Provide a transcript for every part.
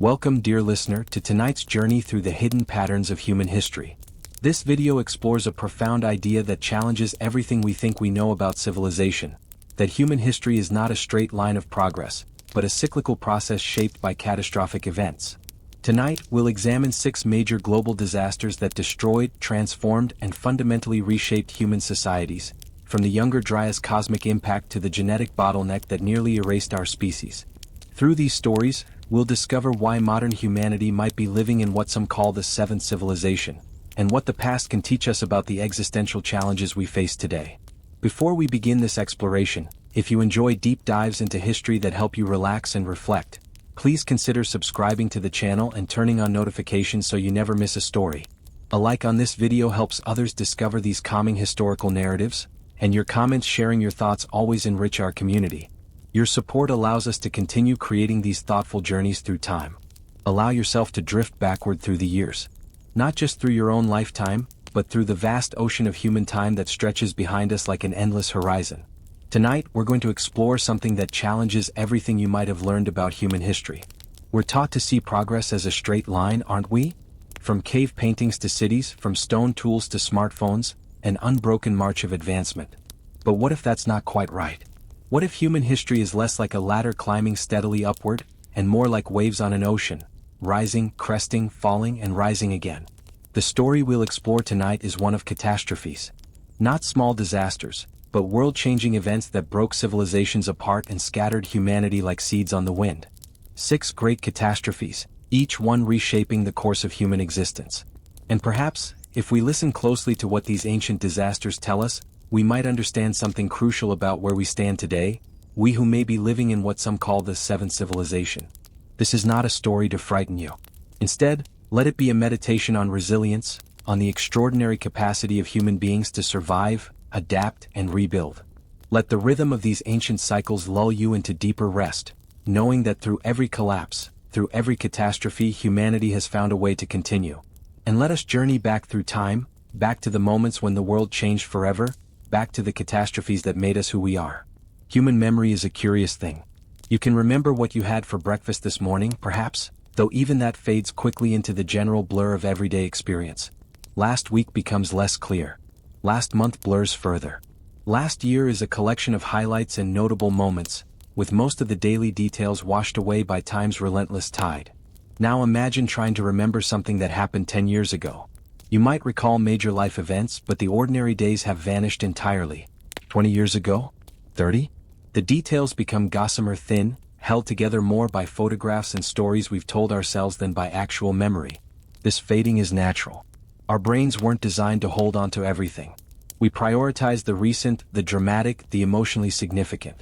Welcome, dear listener, to tonight's journey through the hidden patterns of human history. This video explores a profound idea that challenges everything we think we know about civilization: that human history is not a straight line of progress, but a cyclical process shaped by catastrophic events. Tonight, we'll examine 6 major global disasters that destroyed, transformed, and fundamentally reshaped human societies, from the Younger Dryas cosmic impact to the genetic bottleneck that nearly erased our species. Through these stories, we'll discover why modern humanity might be living in what some call the 7th civilization, and what the past can teach us about the existential challenges we face today. Before we begin this exploration, if you enjoy deep dives into history that help you relax and reflect, please consider subscribing to the channel and turning on notifications so you never miss a story. A like on this video helps others discover these calming historical narratives, and your comments sharing your thoughts always enrich our community. Your support allows us to continue creating these thoughtful journeys through time. Allow yourself to drift backward through the years. Not just through your own lifetime, but through the vast ocean of human time that stretches behind us like an endless horizon. Tonight, we're going to explore something that challenges everything you might have learned about human history. We're taught to see progress as a straight line, aren't we? From cave paintings to cities, from stone tools to smartphones, an unbroken march of advancement. But what if that's not quite right? What if human history is less like a ladder climbing steadily upward, and more like waves on an ocean, rising, cresting, falling, and rising again? The story we'll explore tonight is one of catastrophes. Not small disasters, but world-changing events that broke civilizations apart and scattered humanity like seeds on the wind. 6 great catastrophes, each one reshaping the course of human existence. And perhaps, if we listen closely to what these ancient disasters tell us, we might understand something crucial about where we stand today, we who may be living in what some call the 7th civilization. This is not a story to frighten you. Instead, let it be a meditation on resilience, on the extraordinary capacity of human beings to survive, adapt, and rebuild. Let the rhythm of these ancient cycles lull you into deeper rest, knowing that through every collapse, through every catastrophe, humanity has found a way to continue. And let us journey back through time, back to the moments when the world changed forever, back to the catastrophes that made us who we are. Human memory is a curious thing. You can remember what you had for breakfast this morning, perhaps, though even that fades quickly into the general blur of everyday experience. Last week becomes less clear. Last month blurs further. Last year is a collection of highlights and notable moments, with most of the daily details washed away by time's relentless tide. Now imagine trying to remember something that happened 10 years ago. You might recall major life events, but the ordinary days have vanished entirely. 20 years ago? 30? The details become gossamer thin, held together more by photographs and stories we've told ourselves than by actual memory. This fading is natural. Our brains weren't designed to hold on to everything. We prioritize the recent, the dramatic, the emotionally significant.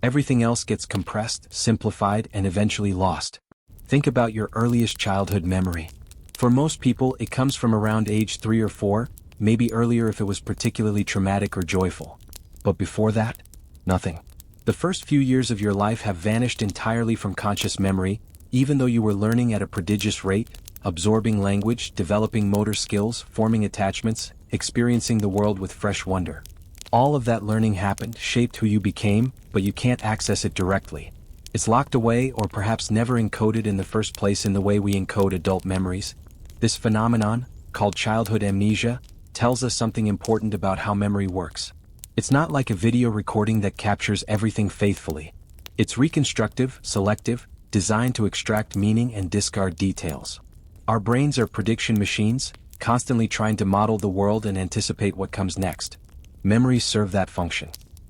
Everything else gets compressed, simplified, and eventually lost. Think about your earliest childhood memory. For most people, it comes from around age 3 or 4, maybe earlier if it was particularly traumatic or joyful. But before that, nothing. The first few years of your life have vanished entirely from conscious memory, even though you were learning at a prodigious rate, absorbing language, developing motor skills, forming attachments, experiencing the world with fresh wonder. All of that learning happened, shaped who you became, but you can't access it directly. It's locked away or perhaps never encoded in the first place in the way we encode adult memories. This phenomenon, called childhood amnesia, tells us something important about how memory works. It's not like a video recording that captures everything faithfully. It's reconstructive, selective, designed to extract meaning and discard details. Our brains are prediction machines, constantly trying to model the world and anticipate what comes next. Memories serve that function.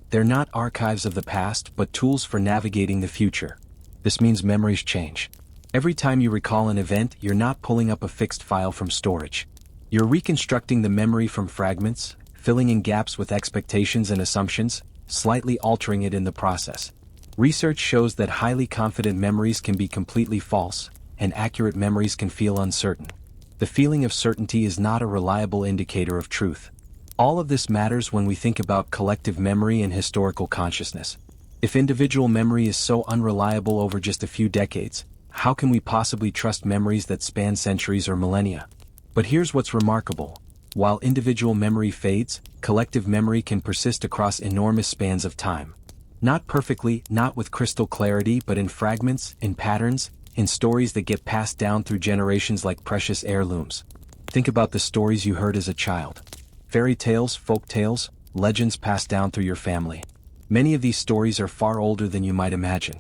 They're not archives of the past, but tools for navigating the future. This means memories change. Every time you recall an event, you're not pulling up a fixed file from storage. You're reconstructing the memory from fragments, filling in gaps with expectations and assumptions, slightly altering it in the process. Research shows that highly confident memories can be completely false, and accurate memories can feel uncertain. The feeling of certainty is not a reliable indicator of truth. All of this matters when we think about collective memory and historical consciousness. If individual memory is so unreliable over just a few decades, how can we possibly trust memories that span centuries or millennia? But here's what's remarkable. While individual memory fades, collective memory can persist across enormous spans of time. Not perfectly, not with crystal clarity, but in fragments, in patterns, in stories that get passed down through generations like precious heirlooms. Think about the stories you heard as a child. Fairy tales, folk tales, legends passed down through your family. Many of these stories are far older than you might imagine.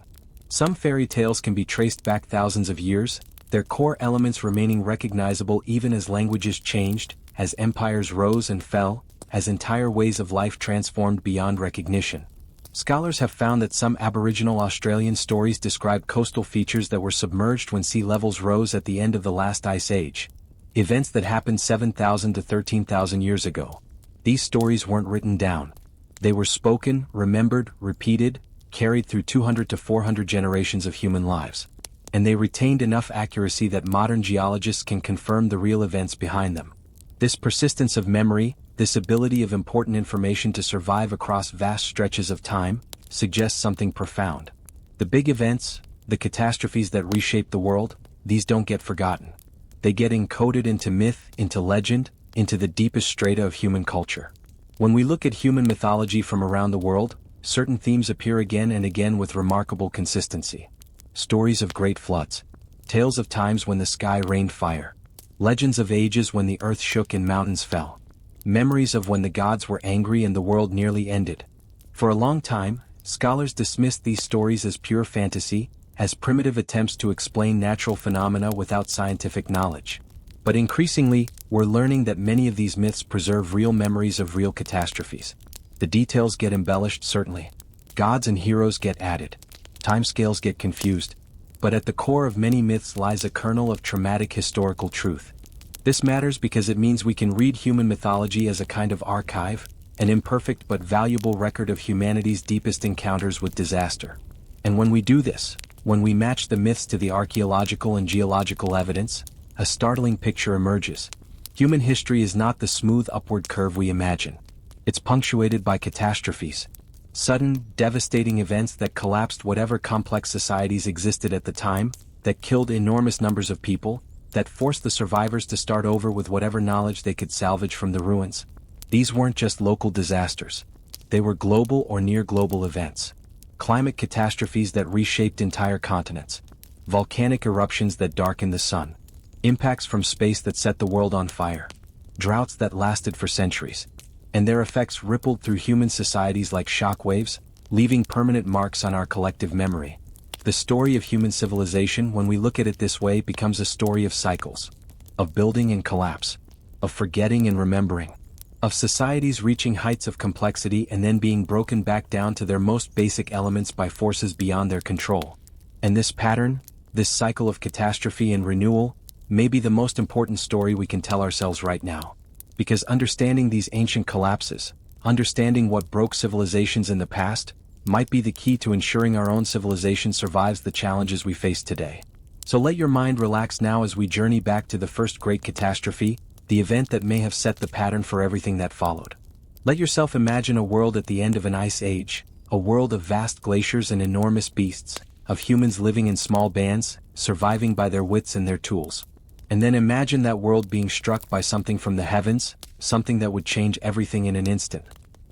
Some fairy tales can be traced back thousands of years, their core elements remaining recognizable even as languages changed, as empires rose and fell, as entire ways of life transformed beyond recognition. Scholars have found that some Aboriginal Australian stories describe coastal features that were submerged when sea levels rose at the end of the last ice age. Events that happened 7,000 to 13,000 years ago. These stories weren't written down. They were spoken, remembered, repeated, carried through 200 to 400 generations of human lives. And they retained enough accuracy that modern geologists can confirm the real events behind them. This persistence of memory, this ability of important information to survive across vast stretches of time, suggests something profound. The big events, the catastrophes that reshape the world, these don't get forgotten. They get encoded into myth, into legend, into the deepest strata of human culture. When we look at human mythology from around the world, certain themes appear again and again with remarkable consistency. Stories of great floods, tales of times when the sky rained fire, legends of ages when the earth shook and mountains fell, memories of when the gods were angry and the world nearly ended. For a long time, scholars dismissed these stories as pure fantasy, as primitive attempts to explain natural phenomena without scientific knowledge. But increasingly, we're learning that many of these myths preserve real memories of real catastrophes. The details get embellished, certainly. Gods and heroes get added. Timescales get confused. But at the core of many myths lies a kernel of traumatic historical truth. This matters because it means we can read human mythology as a kind of archive, an imperfect but valuable record of humanity's deepest encounters with disaster. And when we do this, when we match the myths to the archaeological and geological evidence, a startling picture emerges. Human history is not the smooth upward curve we imagine. It's punctuated by catastrophes. Sudden, devastating events that collapsed whatever complex societies existed at the time, that killed enormous numbers of people, that forced the survivors to start over with whatever knowledge they could salvage from the ruins. These weren't just local disasters. They were global or near-global events. Climate catastrophes that reshaped entire continents. Volcanic eruptions that darkened the sun. Impacts from space that set the world on fire. Droughts that lasted for centuries. And their effects rippled through human societies like shockwaves, leaving permanent marks on our collective memory. The story of human civilization, when we look at it this way, becomes a story of cycles. Of building and collapse. Of forgetting and remembering. Of societies reaching heights of complexity and then being broken back down to their most basic elements by forces beyond their control. And this pattern, this cycle of catastrophe and renewal, may be the most important story we can tell ourselves right now. Because understanding these ancient collapses, understanding what broke civilizations in the past, might be the key to ensuring our own civilization survives the challenges we face today. So let your mind relax now as we journey back to the first great catastrophe, the event that may have set the pattern for everything that followed. Let yourself imagine a world at the end of an ice age, a world of vast glaciers and enormous beasts, of humans living in small bands, surviving by their wits and their tools. And then imagine that world being struck by something from the heavens, something that would change everything in an instant.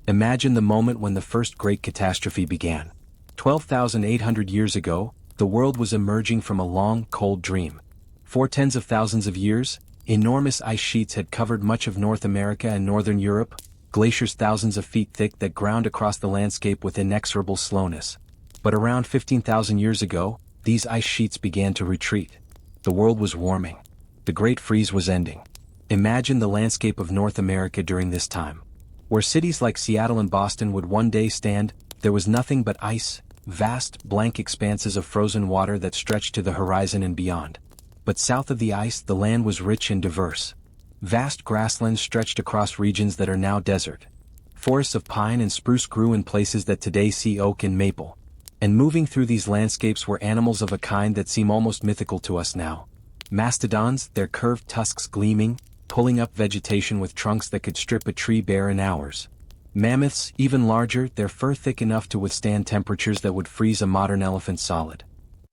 Imagine the moment when the first great catastrophe began. 12,800 years ago, the world was emerging from a long, cold dream. For tens of thousands of years, enormous ice sheets had covered much of North America and Northern Europe, glaciers thousands of feet thick that ground across the landscape with inexorable slowness. But around 15,000 years ago, these ice sheets began to retreat. The world was warming. The Great Freeze was ending. Imagine the landscape of North America during this time. Where cities like Seattle and Boston would one day stand, there was nothing but ice, vast, blank expanses of frozen water that stretched to the horizon and beyond. But south of the ice, the land was rich and diverse. Vast grasslands stretched across regions that are now desert. Forests of pine and spruce grew in places that today see oak and maple. And moving through these landscapes were animals of a kind that seem almost mythical to us now. Mastodons, their curved tusks gleaming, pulling up vegetation with trunks that could strip a tree bare in hours. Mammoths, even larger, their fur thick enough to withstand temperatures that would freeze a modern elephant solid.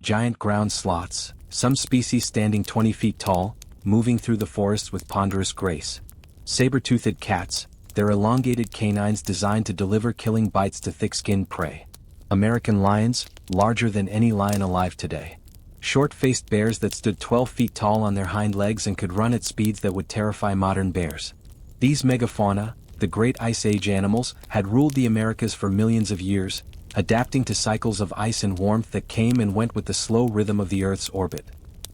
Giant ground sloths, some species standing 20 feet tall, moving through the forest with ponderous grace. Saber-toothed cats, their elongated canines designed to deliver killing bites to thick-skinned prey. American lions, larger than any lion alive today. short-faced bears that stood 12 feet tall on their hind legs and could run at speeds that would terrify modern bears. These megafauna, the great Ice Age animals, had ruled the Americas for millions of years, adapting to cycles of ice and warmth that came and went with the slow rhythm of the Earth's orbit.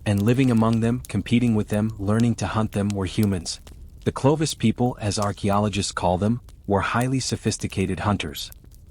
And living among them, competing with them, learning to hunt them were humans. The Clovis people, as archaeologists call them, were highly sophisticated hunters.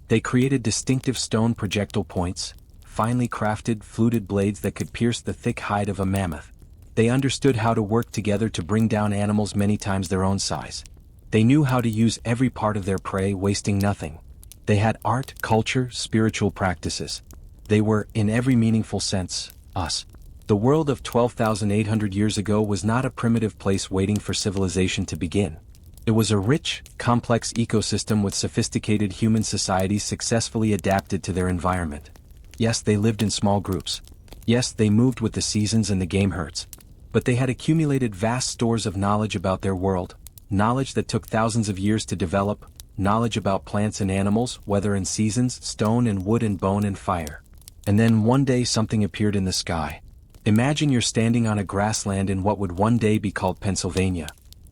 They created distinctive stone projectile points, finely crafted, fluted blades that could pierce the thick hide of a mammoth. They understood how to work together to bring down animals many times their own size. They knew how to use every part of their prey, wasting nothing. They had art, culture, spiritual practices. They were, in every meaningful sense, us. The world of 12,800 years ago was not a primitive place waiting for civilization to begin. It was a rich, complex ecosystem with sophisticated human societies successfully adapted to their environment. Yes, they lived in small groups. Yes, they moved with the seasons and the game herds. But they had accumulated vast stores of knowledge about their world, knowledge that took thousands of years to develop, knowledge about plants and animals, weather and seasons, stone and wood and bone and fire. And then one day something appeared in the sky. Imagine you're standing on a grassland in what would one day be called Pennsylvania.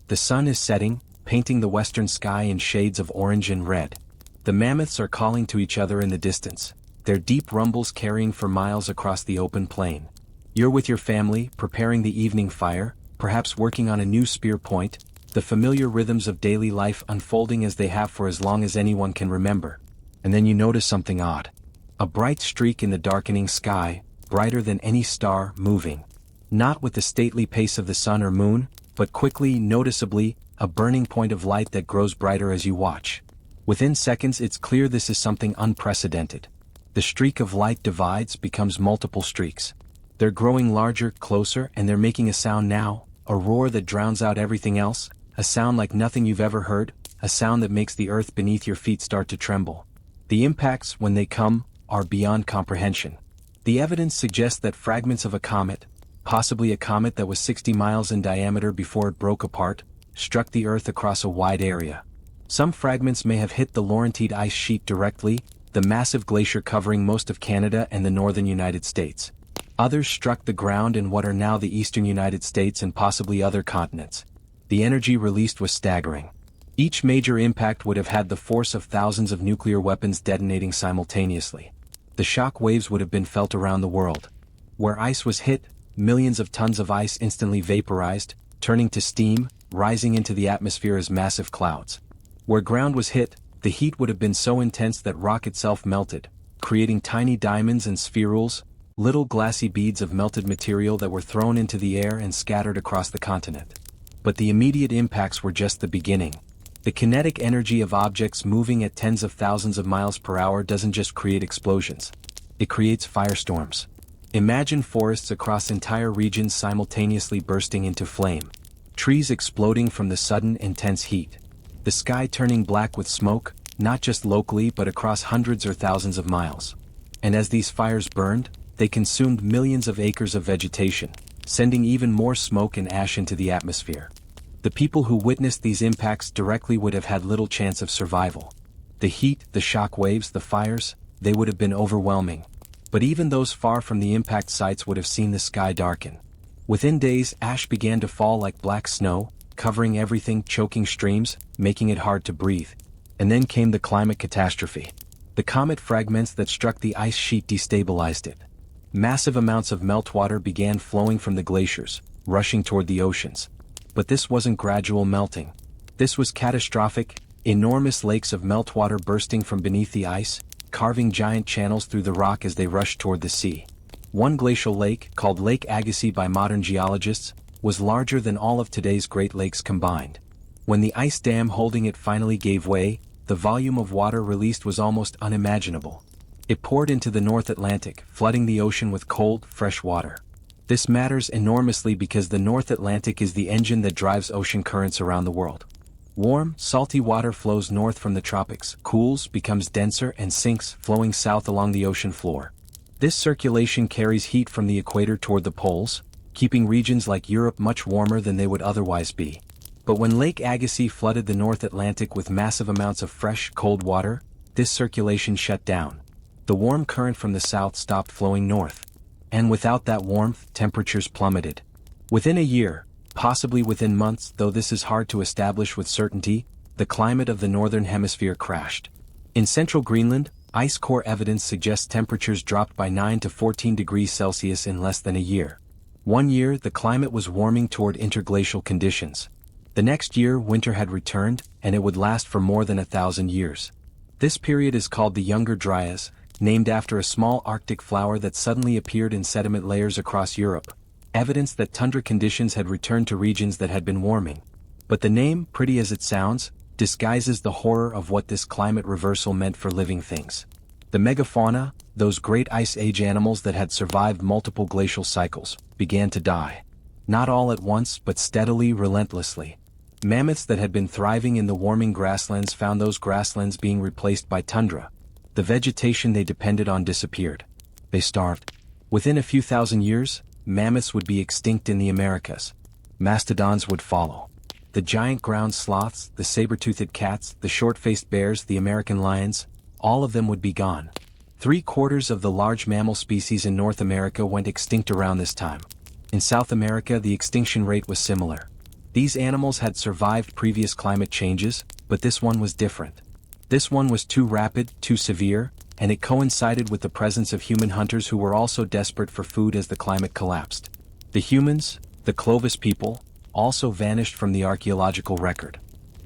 The sun is setting, painting the western sky in shades of orange and red. The mammoths are calling to each other in the distance, their deep rumbles carrying for miles across the open plain. You're with your family, preparing the evening fire, perhaps working on a new spear point, the familiar rhythms of daily life unfolding as they have for as long as anyone can remember. And then you notice something odd. A bright streak in the darkening sky, brighter than any star, moving. Not with the stately pace of the sun or moon, but quickly, noticeably, a burning point of light that grows brighter as you watch. Within seconds it's clear this is something unprecedented. The streak of light divides, becomes multiple streaks. They're growing larger, closer, and they're making a sound now, a roar that drowns out everything else, a sound like nothing you've ever heard, a sound that makes the earth beneath your feet start to tremble. The impacts, when they come, are beyond comprehension. The evidence suggests that fragments of a comet, possibly a comet that was 60 miles in diameter before it broke apart, struck the Earth across a wide area. Some fragments may have hit the Laurentide ice sheet directly, the massive glacier covering most of Canada and the northern United States. Others struck the ground in what are now the eastern United States and possibly other continents. The energy released was staggering. Each major impact would have had the force of thousands of nuclear weapons detonating simultaneously. The shock waves would have been felt around the world. Where ice was hit, millions of tons of ice instantly vaporized, turning to steam, rising into the atmosphere as massive clouds. Where ground was hit, the heat would have been so intense that rock itself melted, creating tiny diamonds and spherules, little glassy beads of melted material that were thrown into the air and scattered across the continent. But the immediate impacts were just the beginning. The kinetic energy of objects moving at tens of thousands of miles per hour doesn't just create explosions. It creates firestorms. Imagine forests across entire regions simultaneously bursting into flame. Trees exploding from the sudden intense heat. The sky turning black with smoke, not just locally but across hundreds or thousands of miles. And as these fires burned, they consumed millions of acres of vegetation, sending even more smoke and ash into the atmosphere. The people who witnessed these impacts directly would have had little chance of survival. The heat, the shock waves, the fires, they would have been overwhelming. But even those far from the impact sites would have seen the sky darken. Within days, ash began to fall like black snow, covering everything, choking streams, making it hard to breathe. And then came the climate catastrophe. The comet fragments that struck the ice sheet destabilized it. Massive amounts of meltwater began flowing from the glaciers, rushing toward the oceans. But this wasn't gradual melting. This was catastrophic, enormous lakes of meltwater bursting from beneath the ice, carving giant channels through the rock as they rushed toward the sea. One glacial lake, called Lake Agassiz by modern geologists, was larger than all of today's Great Lakes combined. When the ice dam holding it finally gave way, the volume of water released was almost unimaginable. It poured into the North Atlantic, flooding the ocean with cold, fresh water. This matters enormously because the North Atlantic is the engine that drives ocean currents around the world. Warm, salty water flows north from the tropics, cools, becomes denser and sinks, flowing south along the ocean floor. This circulation carries heat from the equator toward the poles, keeping regions like Europe much warmer than they would otherwise be. But when Lake Agassiz flooded the North Atlantic with massive amounts of fresh, cold water, this circulation shut down. The warm current from the south stopped flowing north. And without that warmth, temperatures plummeted. Within a year, possibly within months, though this is hard to establish with certainty, the climate of the northern hemisphere crashed. In central Greenland, ice core evidence suggests temperatures dropped by 9 to 14 degrees Celsius in less than a year. One year, the climate was warming toward interglacial conditions. The next year, winter had returned, and it would last for more than 1,000 years. This period is called the Younger Dryas, named after a small Arctic flower that suddenly appeared in sediment layers across Europe, evidence that tundra conditions had returned to regions that had been warming. But the name, pretty as it sounds, disguises the horror of what this climate reversal meant for living things. The megafauna, those great ice age animals that had survived multiple glacial cycles, began to die. Not all at once, but steadily, relentlessly. Mammoths that had been thriving in the warming grasslands found those grasslands being replaced by tundra. The vegetation they depended on disappeared. They starved. Within a few thousand years, mammoths would be extinct in the Americas. Mastodons would follow. The giant ground sloths, the saber-toothed cats, the short-faced bears, the American lions, all of them would be gone. 3/4 of the large mammal species in North America went extinct around this time. In South America, the extinction rate was similar. These animals had survived previous climate changes, but this one was different. This one was too rapid, too severe, and it coincided with the presence of human hunters who were also desperate for food as the climate collapsed. The humans, the Clovis people, also vanished from the archaeological record.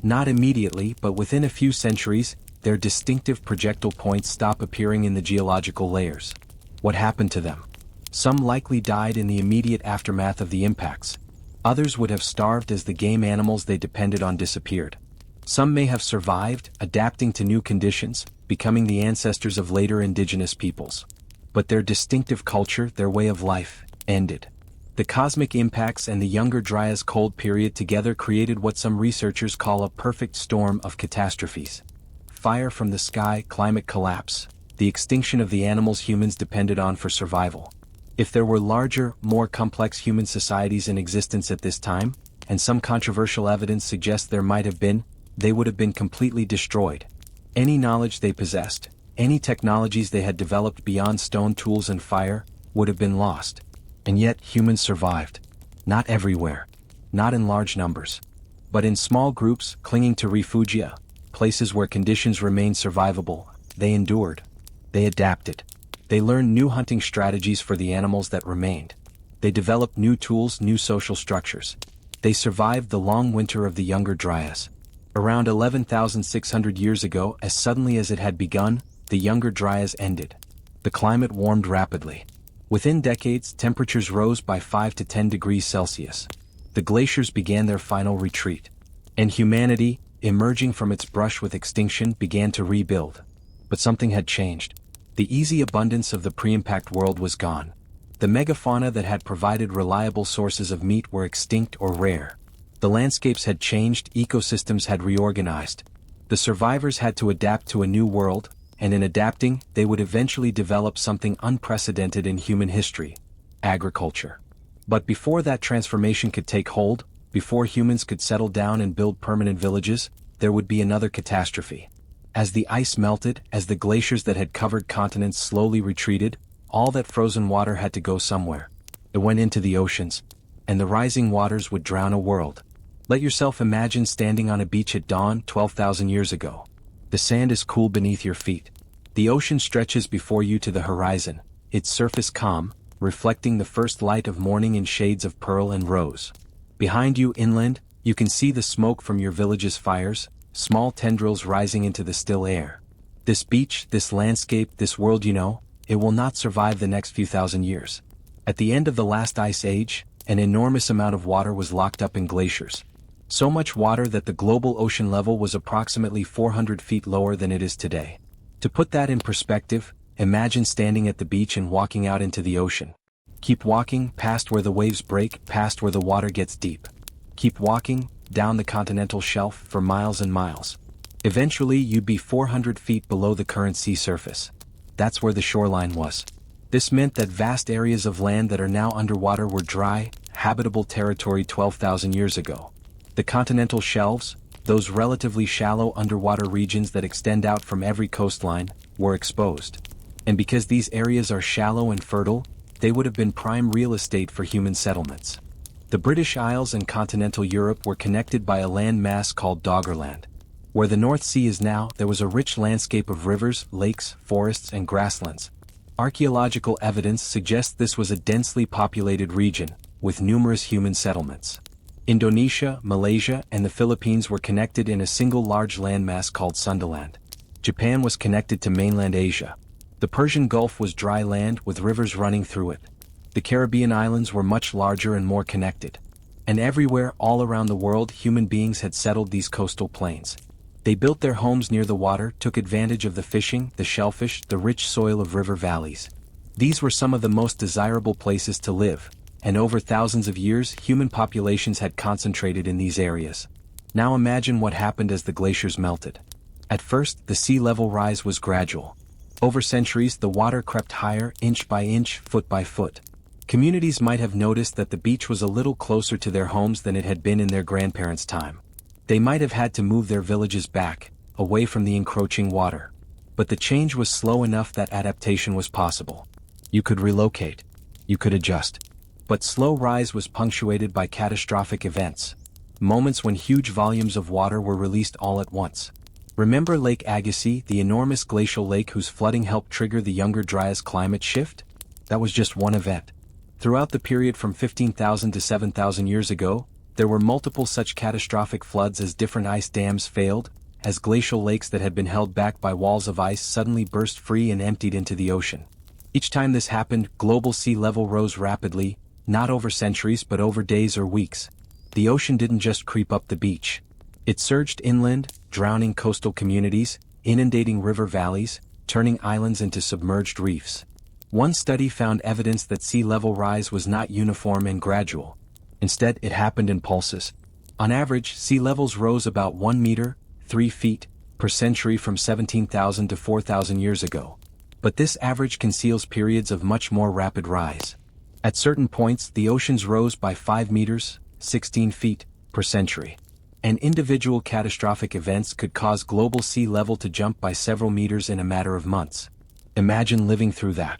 Not immediately, but within a few centuries, their distinctive projectile points stop appearing in the geological layers. What happened to them? Some likely died in the immediate aftermath of the impacts. Others would have starved as the game animals they depended on disappeared. Some may have survived, adapting to new conditions, becoming the ancestors of later indigenous peoples. But their distinctive culture, their way of life, ended. The cosmic impacts and the Younger Dryas cold period together created what some researchers call a perfect storm of catastrophes. Fire from the sky, climate collapse, the extinction of the animals humans depended on for survival. If there were larger, more complex human societies in existence at this time, and some controversial evidence suggests there might have been, they would have been completely destroyed. Any knowledge they possessed, any technologies they had developed beyond stone tools and fire, would have been lost. And yet humans survived. Not everywhere. Not in large numbers. But in small groups, clinging to refugia, places where conditions remained survivable, they endured. They adapted. They learned new hunting strategies for the animals that remained. They developed new tools, new social structures. They survived the long winter of the Younger Dryas. Around 11,600 years ago, as suddenly as it had begun, the Younger Dryas ended. The climate warmed rapidly. Within decades, temperatures rose by 5 to 10 degrees Celsius. The glaciers began their final retreat. And humanity, emerging from its brush with extinction, began to rebuild. But something had changed. The easy abundance of the pre-impact world was gone. The megafauna that had provided reliable sources of meat were extinct or rare. The landscapes had changed, ecosystems had reorganized. The survivors had to adapt to a new world, and in adapting, they would eventually develop something unprecedented in human history: agriculture. But before that transformation could take hold, before humans could settle down and build permanent villages, there would be another catastrophe. As the ice melted, as the glaciers that had covered continents slowly retreated, all that frozen water had to go somewhere. It went into the oceans, and the rising waters would drown a world. Let yourself imagine standing on a beach at dawn 12,000 years ago. The sand is cool beneath your feet. The ocean stretches before you to the horizon, its surface calm, reflecting the first light of morning in shades of pearl and rose. Behind you, inland, you can see the smoke from your village's fires, small tendrils rising into the still air. This beach, this landscape, this world you know, it will not survive the next few thousand years. At the end of the last ice age, an enormous amount of water was locked up in glaciers. So much water that the global ocean level was approximately 400 feet lower than it is today. To put that in perspective, imagine standing at the beach and walking out into the ocean. Keep walking, past where the waves break, past where the water gets deep. Keep walking, down the continental shelf, for miles and miles. Eventually you'd be 400 feet below the current sea surface. That's where the shoreline was. This meant that vast areas of land that are now underwater were dry, habitable territory 12,000 years ago. The continental shelves, those relatively shallow underwater regions that extend out from every coastline, were exposed. And because these areas are shallow and fertile, they would have been prime real estate for human settlements. The British Isles and continental Europe were connected by a land mass called Doggerland. Where the North Sea is now, there was a rich landscape of rivers, lakes, forests, and grasslands. Archaeological evidence suggests this was a densely populated region, with numerous human settlements. Indonesia, Malaysia, and the Philippines were connected in a single large landmass called Sundaland. Japan was connected to mainland Asia. The Persian Gulf was dry land with rivers running through it. The Caribbean islands were much larger and more connected. And everywhere, all around the world, human beings had settled these coastal plains. They built their homes near the water, took advantage of the fishing, the shellfish, the rich soil of river valleys. These were some of the most desirable places to live, and over thousands of years, human populations had concentrated in these areas. Now imagine what happened as the glaciers melted. At first, the sea level rise was gradual. Over centuries, the water crept higher, inch by inch, foot by foot. Communities might have noticed that the beach was a little closer to their homes than it had been in their grandparents' time. They might have had to move their villages back, away from the encroaching water. But the change was slow enough that adaptation was possible. You could relocate. You could adjust. But slow rise was punctuated by catastrophic events. Moments when huge volumes of water were released all at once. Remember Lake Agassiz, the enormous glacial lake whose flooding helped trigger the Younger Dryas climate shift? That was just one event. Throughout the period from 15,000 to 7,000 years ago, there were multiple such catastrophic floods as different ice dams failed, as glacial lakes that had been held back by walls of ice suddenly burst free and emptied into the ocean. Each time this happened, global sea level rose rapidly, not over centuries but over days or weeks. The ocean didn't just creep up the beach. It surged inland, drowning coastal communities, inundating river valleys, turning islands into submerged reefs. One study found evidence that sea level rise was not uniform and gradual. Instead, it happened in pulses. On average, sea levels rose about 1 meter, 3 feet, per century from 17,000 to 4,000 years ago. But this average conceals periods of much more rapid rise. At certain points, the oceans rose by 5 meters, 16 feet, per century. And individual catastrophic events could cause global sea level to jump by several meters in a matter of months. Imagine living through that.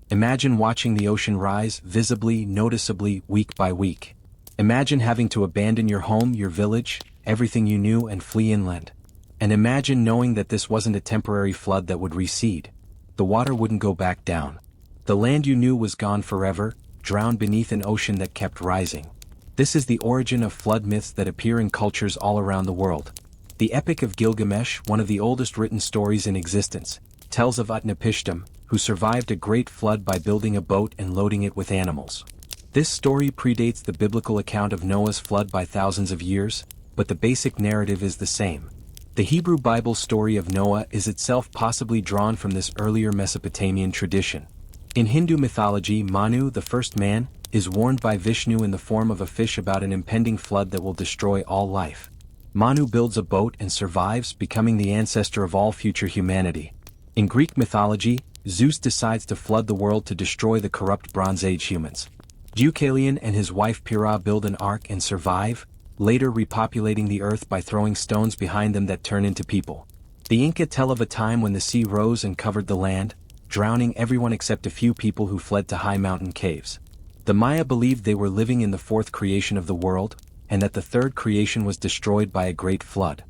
Imagine watching the ocean rise visibly, noticeably, week by week. Imagine having to abandon your home, your village, everything you knew and flee inland. And imagine knowing that this wasn't a temporary flood that would recede. The water wouldn't go back down. The land you knew was gone forever, drowned beneath an ocean that kept rising. This is the origin of flood myths that appear in cultures all around the world. The Epic of Gilgamesh, one of the oldest written stories in existence, tells of Utnapishtim, who survived a great flood by building a boat and loading it with animals. This story predates the biblical account of Noah's flood by thousands of years, but the basic narrative is the same. The Hebrew Bible story of Noah is itself possibly drawn from this earlier Mesopotamian tradition. In Hindu mythology, Manu, the first man, is warned by Vishnu in the form of a fish about an impending flood that will destroy all life. Manu builds a boat and survives, becoming the ancestor of all future humanity. In Greek mythology, Zeus decides to flood the world to destroy the corrupt Bronze Age humans. Deucalion and his wife Pyrrha build an ark and survive, later repopulating the earth by throwing stones behind them that turn into people. The Inca tell of a time when the sea rose and covered the land, drowning everyone except a few people who fled to high mountain caves. The Maya believed they were living in the fourth creation of the world, and that the third creation was destroyed by a great flood.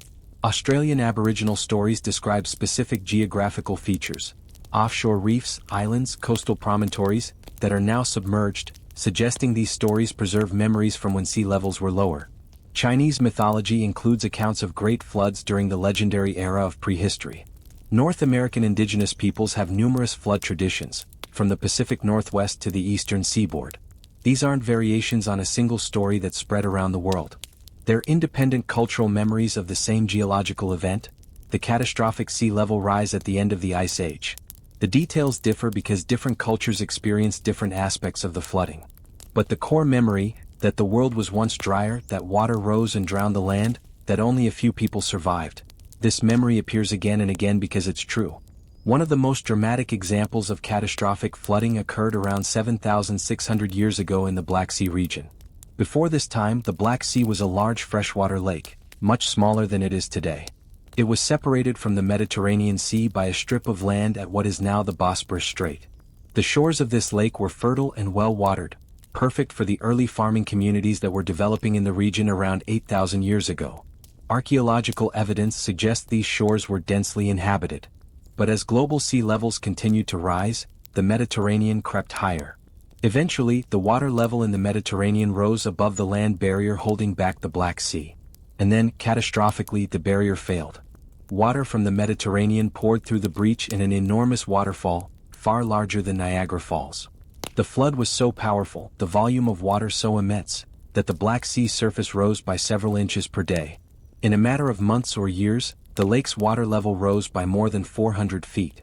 Australian Aboriginal stories describe specific geographical features, offshore reefs, islands, coastal promontories, that are now submerged, suggesting these stories preserve memories from when sea levels were lower. Chinese mythology includes accounts of great floods during the legendary era of prehistory. North American indigenous peoples have numerous flood traditions, from the Pacific Northwest to the eastern seaboard. These aren't variations on a single story that spread around the world. They're independent cultural memories of the same geological event, the catastrophic sea level rise at the end of the Ice Age. The details differ because different cultures experience different aspects of the flooding. But the core memory, that the world was once drier, that water rose and drowned the land, that only a few people survived. This memory appears again and again because it's true. One of the most dramatic examples of catastrophic flooding occurred around 7,600 years ago in the Black Sea region. Before this time, the Black Sea was a large freshwater lake, much smaller than it is today. It was separated from the Mediterranean Sea by a strip of land at what is now the Bosporus Strait. The shores of this lake were fertile and well-watered, perfect for the early farming communities that were developing in the region around 8,000 years ago. Archaeological evidence suggests these shores were densely inhabited. But as global sea levels continued to rise, the Mediterranean crept higher. Eventually, the water level in the Mediterranean rose above the land barrier holding back the Black Sea. And then, catastrophically, the barrier failed. Water from the Mediterranean poured through the breach in an enormous waterfall, far larger than Niagara Falls. The flood was so powerful, the volume of water so immense, that the Black Sea surface rose by several inches per day. In a matter of months or years, the lake's water level rose by more than 400 feet.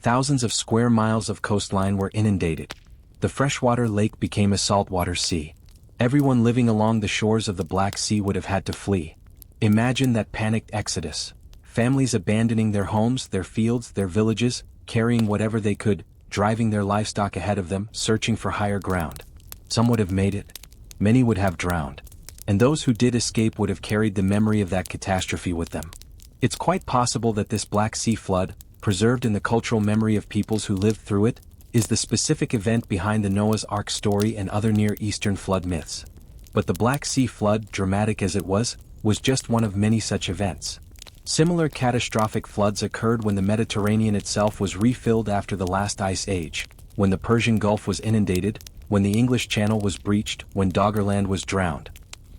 Thousands of square miles of coastline were inundated. The freshwater lake became a saltwater sea. Everyone living along the shores of the Black Sea would have had to flee. Imagine that panicked exodus. Families abandoning their homes, their fields, their villages, carrying whatever they could, driving their livestock ahead of them, searching for higher ground. Some would have made it. Many would have drowned. And those who did escape would have carried the memory of that catastrophe with them. It's quite possible that this Black Sea flood, preserved in the cultural memory of peoples who lived through it, is the specific event behind the Noah's Ark story and other Near Eastern flood myths. But the Black Sea flood, dramatic as it was just one of many such events. Similar catastrophic floods occurred when the Mediterranean itself was refilled after the last ice age, when the Persian Gulf was inundated, when the English Channel was breached, when Doggerland was drowned.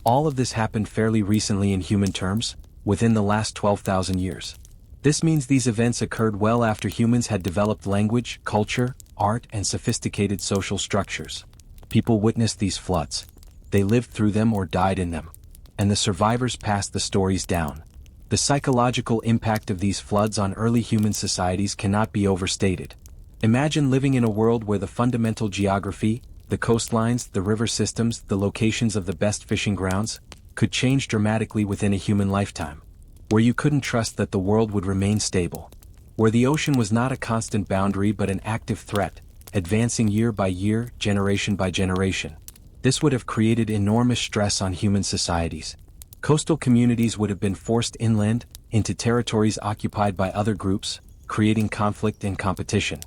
All of this happened fairly recently in human terms, within the last 12,000 years. This means these events occurred well after humans had developed language, culture, art, and sophisticated social structures. People witnessed these floods. They lived through them or died in them. And the survivors passed the stories down. The psychological impact of these floods on early human societies cannot be overstated. Imagine living in a world where the fundamental geography, the coastlines, the river systems, the locations of the best fishing grounds, could change dramatically within a human lifetime. Where you couldn't trust that the world would remain stable. Where the ocean was not a constant boundary but an active threat, advancing year by year, generation by generation. This would have created enormous stress on human societies. Coastal communities would have been forced inland, into territories occupied by other groups, creating conflict and competition.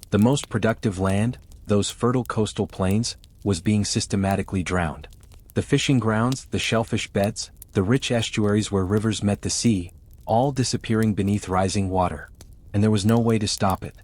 The most productive land, those fertile coastal plains, was being systematically drowned. The fishing grounds, the shellfish beds, the rich estuaries where rivers met the sea, all disappearing beneath rising water. And there was no way to stop it.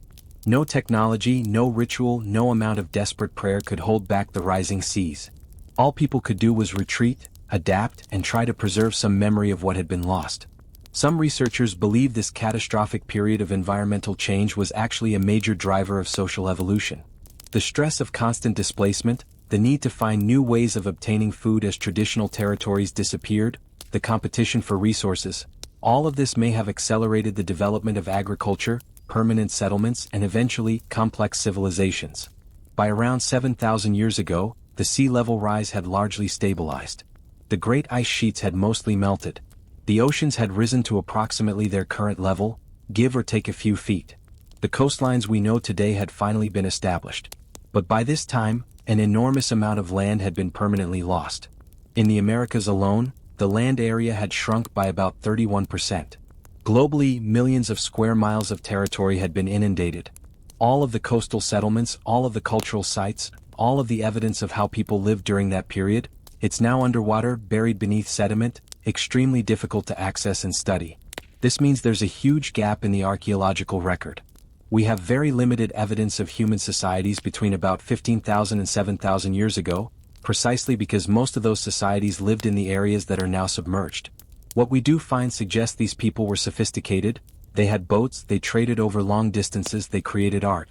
No technology, no ritual, no amount of desperate prayer could hold back the rising seas. All people could do was retreat, adapt, and try to preserve some memory of what had been lost. Some researchers believe this catastrophic period of environmental change was actually a major driver of social evolution. The stress of constant displacement, the need to find new ways of obtaining food as traditional territories disappeared, the competition for resources, all of this may have accelerated the development of agriculture, permanent settlements, and eventually, complex civilizations. By around 7,000 years ago, the sea level rise had largely stabilized. The great ice sheets had mostly melted. The oceans had risen to approximately their current level, give or take a few feet. The coastlines we know today had finally been established. But by this time, an enormous amount of land had been permanently lost. In the Americas alone, the land area had shrunk by about 31%. Globally, millions of square miles of territory had been inundated. All of the coastal settlements, all of the cultural sites, all of the evidence of how people lived during that period, it's now underwater, buried beneath sediment, extremely difficult to access and study. This means there's a huge gap in the archaeological record. We have very limited evidence of human societies between about 15,000 and 7,000 years ago, precisely because most of those societies lived in the areas that are now submerged. What we do find suggests these people were sophisticated, they had boats, they traded over long distances, they created art.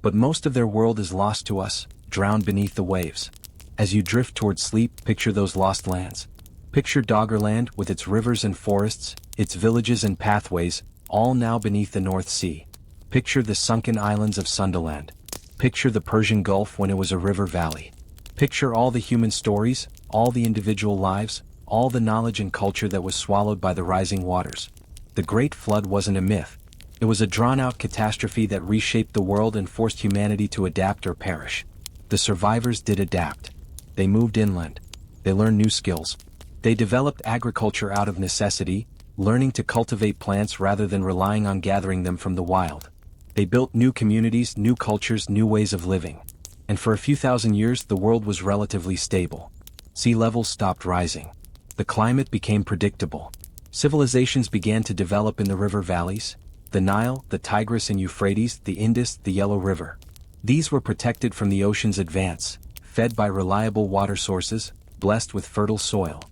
But most of their world is lost to us, drowned beneath the waves. As you drift towards sleep, picture those lost lands. Picture Doggerland with its rivers and forests, its villages and pathways, all now beneath the North Sea. Picture the sunken islands of Sundaland. Picture the Persian Gulf when it was a river valley. Picture all the human stories, all the individual lives, all the knowledge and culture that was swallowed by the rising waters. The Great Flood wasn't a myth. It was a drawn-out catastrophe that reshaped the world and forced humanity to adapt or perish. The survivors did adapt. They moved inland. They learned new skills. They developed agriculture out of necessity, learning to cultivate plants rather than relying on gathering them from the wild. They built new communities, new cultures, new ways of living. And for a few thousand years the world was relatively stable. Sea levels stopped rising. The climate became predictable. Civilizations began to develop in the river valleys, the Nile, the Tigris and Euphrates, the Indus, the Yellow River. These were protected from the ocean's advance, fed by reliable water sources, blessed with fertile soil.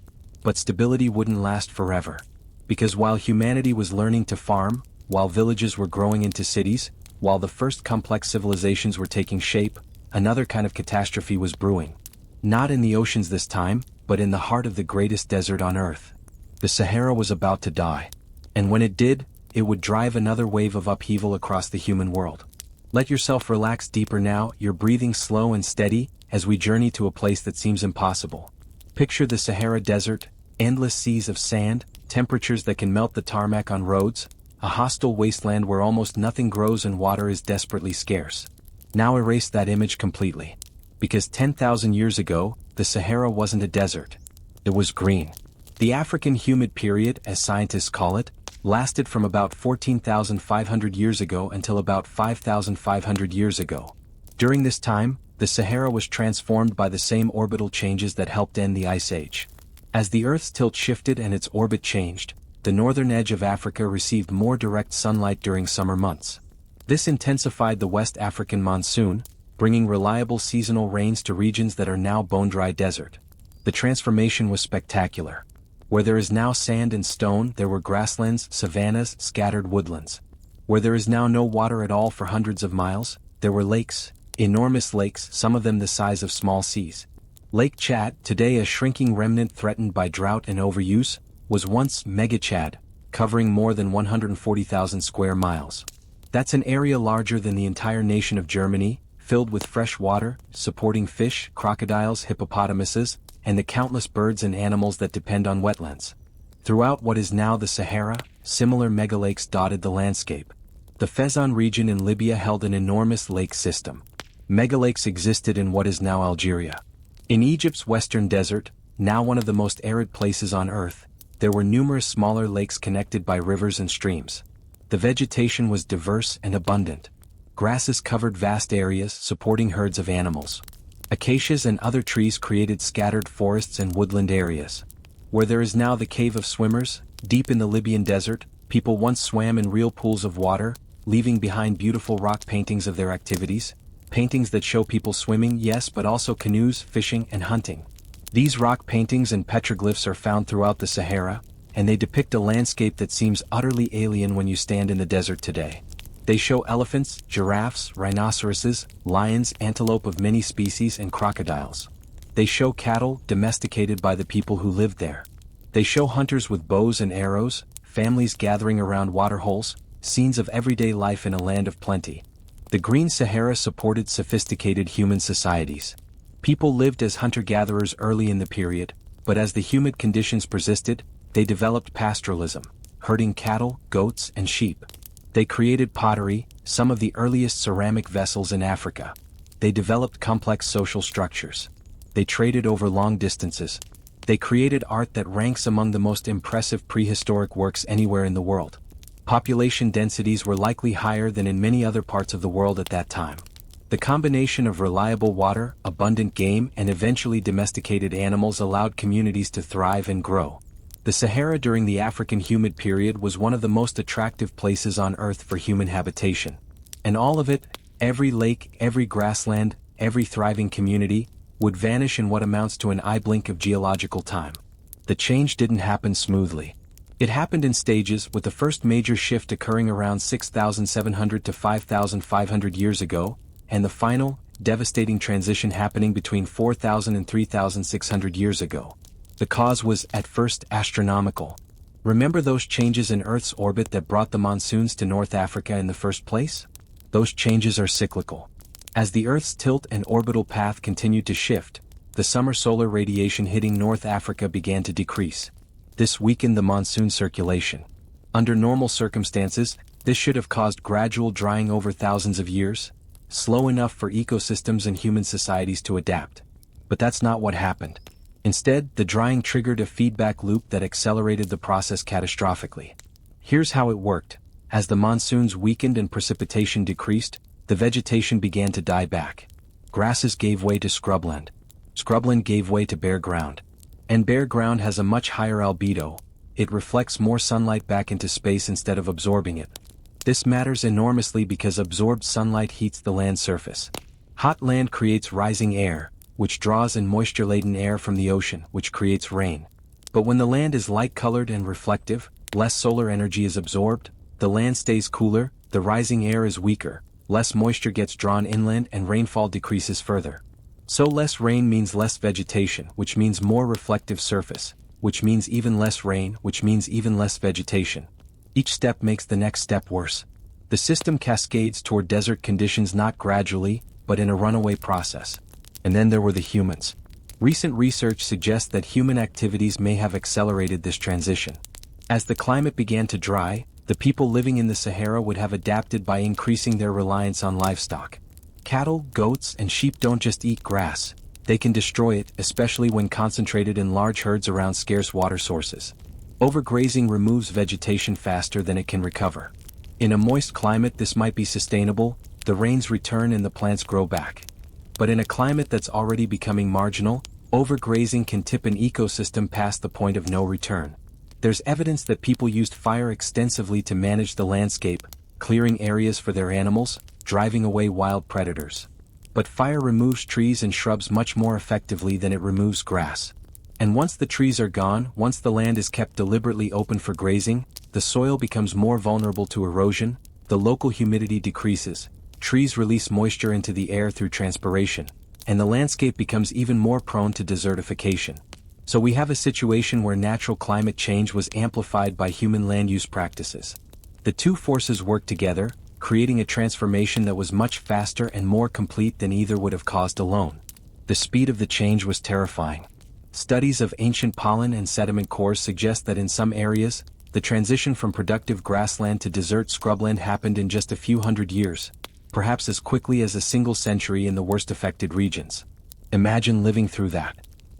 But stability wouldn't last forever. Because while humanity was learning to farm, while villages were growing into cities, while the first complex civilizations were taking shape, another kind of catastrophe was brewing. Not in the oceans this time, but in the heart of the greatest desert on Earth. The Sahara was about to die. And when it did, it would drive another wave of upheaval across the human world. Let yourself relax deeper now, you're breathing slow and steady, as we journey to a place that seems impossible. Picture the Sahara Desert, endless seas of sand, temperatures that can melt the tarmac on roads, a hostile wasteland where almost nothing grows and water is desperately scarce. Now erase that image completely. Because 10,000 years ago, the Sahara wasn't a desert. It was green. The African humid period, as scientists call it, lasted from about 14,500 years ago until about 5,500 years ago. During this time, the Sahara was transformed by the same orbital changes that helped end the Ice Age. As the Earth's tilt shifted and its orbit changed, the northern edge of Africa received more direct sunlight during summer months. This intensified the West African monsoon, bringing reliable seasonal rains to regions that are now bone-dry desert. The transformation was spectacular. Where there is now sand and stone, there were grasslands, savannas, scattered woodlands. Where there is now no water at all for hundreds of miles, there were lakes, enormous lakes, some of them the size of small seas. Lake Chad, today a shrinking remnant threatened by drought and overuse, was once Mega Chad, covering more than 140,000 square miles. That's an area larger than the entire nation of Germany, filled with fresh water, supporting fish, crocodiles, hippopotamuses, and the countless birds and animals that depend on wetlands. Throughout what is now the Sahara, similar megalakes dotted the landscape. The Fezzan region in Libya held an enormous lake system. Megalakes existed in what is now Algeria. In Egypt's western desert, now one of the most arid places on Earth, there were numerous smaller lakes connected by rivers and streams. The vegetation was diverse and abundant. Grasses covered vast areas, supporting herds of animals. Acacias and other trees created scattered forests and woodland areas. Where there is now the Cave of Swimmers, deep in the Libyan desert, people once swam in real pools of water, leaving behind beautiful rock paintings of their activities. Paintings that show people swimming, yes, but also canoes, fishing, and hunting. These rock paintings and petroglyphs are found throughout the Sahara, and they depict a landscape that seems utterly alien when you stand in the desert today. They show elephants, giraffes, rhinoceroses, lions, antelope of many species, and crocodiles. They show cattle, domesticated by the people who lived there. They show hunters with bows and arrows, families gathering around waterholes, scenes of everyday life in a land of plenty. The Green Sahara supported sophisticated human societies. People lived as hunter-gatherers early in the period, but as the humid conditions persisted, they developed pastoralism, herding cattle, goats, and sheep. They created pottery, some of the earliest ceramic vessels in Africa. They developed complex social structures. They traded over long distances. They created art that ranks among the most impressive prehistoric works anywhere in the world. Population densities were likely higher than in many other parts of the world at that time. The combination of reliable water, abundant game, and eventually domesticated animals allowed communities to thrive and grow. The Sahara during the African humid period was one of the most attractive places on Earth for human habitation. And all of it, every lake, every grassland, every thriving community, would vanish in what amounts to an eye blink of geological time. The change didn't happen smoothly. It happened in stages, with the first major shift occurring around 6,700 to 5,500 years ago, and the final, devastating transition happening between 4,000 and 3,600 years ago. The cause was, at first, astronomical. Remember those changes in Earth's orbit that brought the monsoons to North Africa in the first place? Those changes are cyclical. As the Earth's tilt and orbital path continued to shift, the summer solar radiation hitting North Africa began to decrease. This weakened the monsoon circulation. Under normal circumstances, this should have caused gradual drying over thousands of years, slow enough for ecosystems and human societies to adapt. But that's not what happened. Instead, the drying triggered a feedback loop that accelerated the process catastrophically. Here's how it worked. As the monsoons weakened and precipitation decreased, the vegetation began to die back. Grasses gave way to scrubland. Scrubland gave way to bare ground. And bare ground has a much higher albedo. It reflects more sunlight back into space instead of absorbing it. This matters enormously because absorbed sunlight heats the land surface. Hot land creates rising air, which draws in moisture-laden air from the ocean, which creates rain. But when the land is light-colored and reflective, less solar energy is absorbed, the land stays cooler, the rising air is weaker, less moisture gets drawn inland and rainfall decreases further. So less rain means less vegetation, which means more reflective surface, which means even less rain, which means even less vegetation. Each step makes the next step worse. The system cascades toward desert conditions not gradually, but in a runaway process. And then there were the humans. Recent research suggests that human activities may have accelerated this transition. As the climate began to dry, the people living in the Sahara would have adapted by increasing their reliance on livestock. Cattle, goats, and sheep don't just eat grass, they can destroy it, especially when concentrated in large herds around scarce water sources. Overgrazing removes vegetation faster than it can recover. In a moist climate this might be sustainable, the rains return and the plants grow back. But in a climate that's already becoming marginal, overgrazing can tip an ecosystem past the point of no return. There's evidence that people used fire extensively to manage the landscape, clearing areas for their animals, driving away wild predators. But fire removes trees and shrubs much more effectively than it removes grass. And once the trees are gone, once the land is kept deliberately open for grazing, the soil becomes more vulnerable to erosion, the local humidity decreases, trees release moisture into the air through transpiration, and the landscape becomes even more prone to desertification. So we have a situation where natural climate change was amplified by human land use practices. The two forces worked together, creating a transformation that was much faster and more complete than either would have caused alone. The speed of the change was terrifying. Studies of ancient pollen and sediment cores suggest that in some areas, the transition from productive grassland to desert scrubland happened in just a few hundred years, perhaps as quickly as a single century in the worst affected regions. Imagine living through that.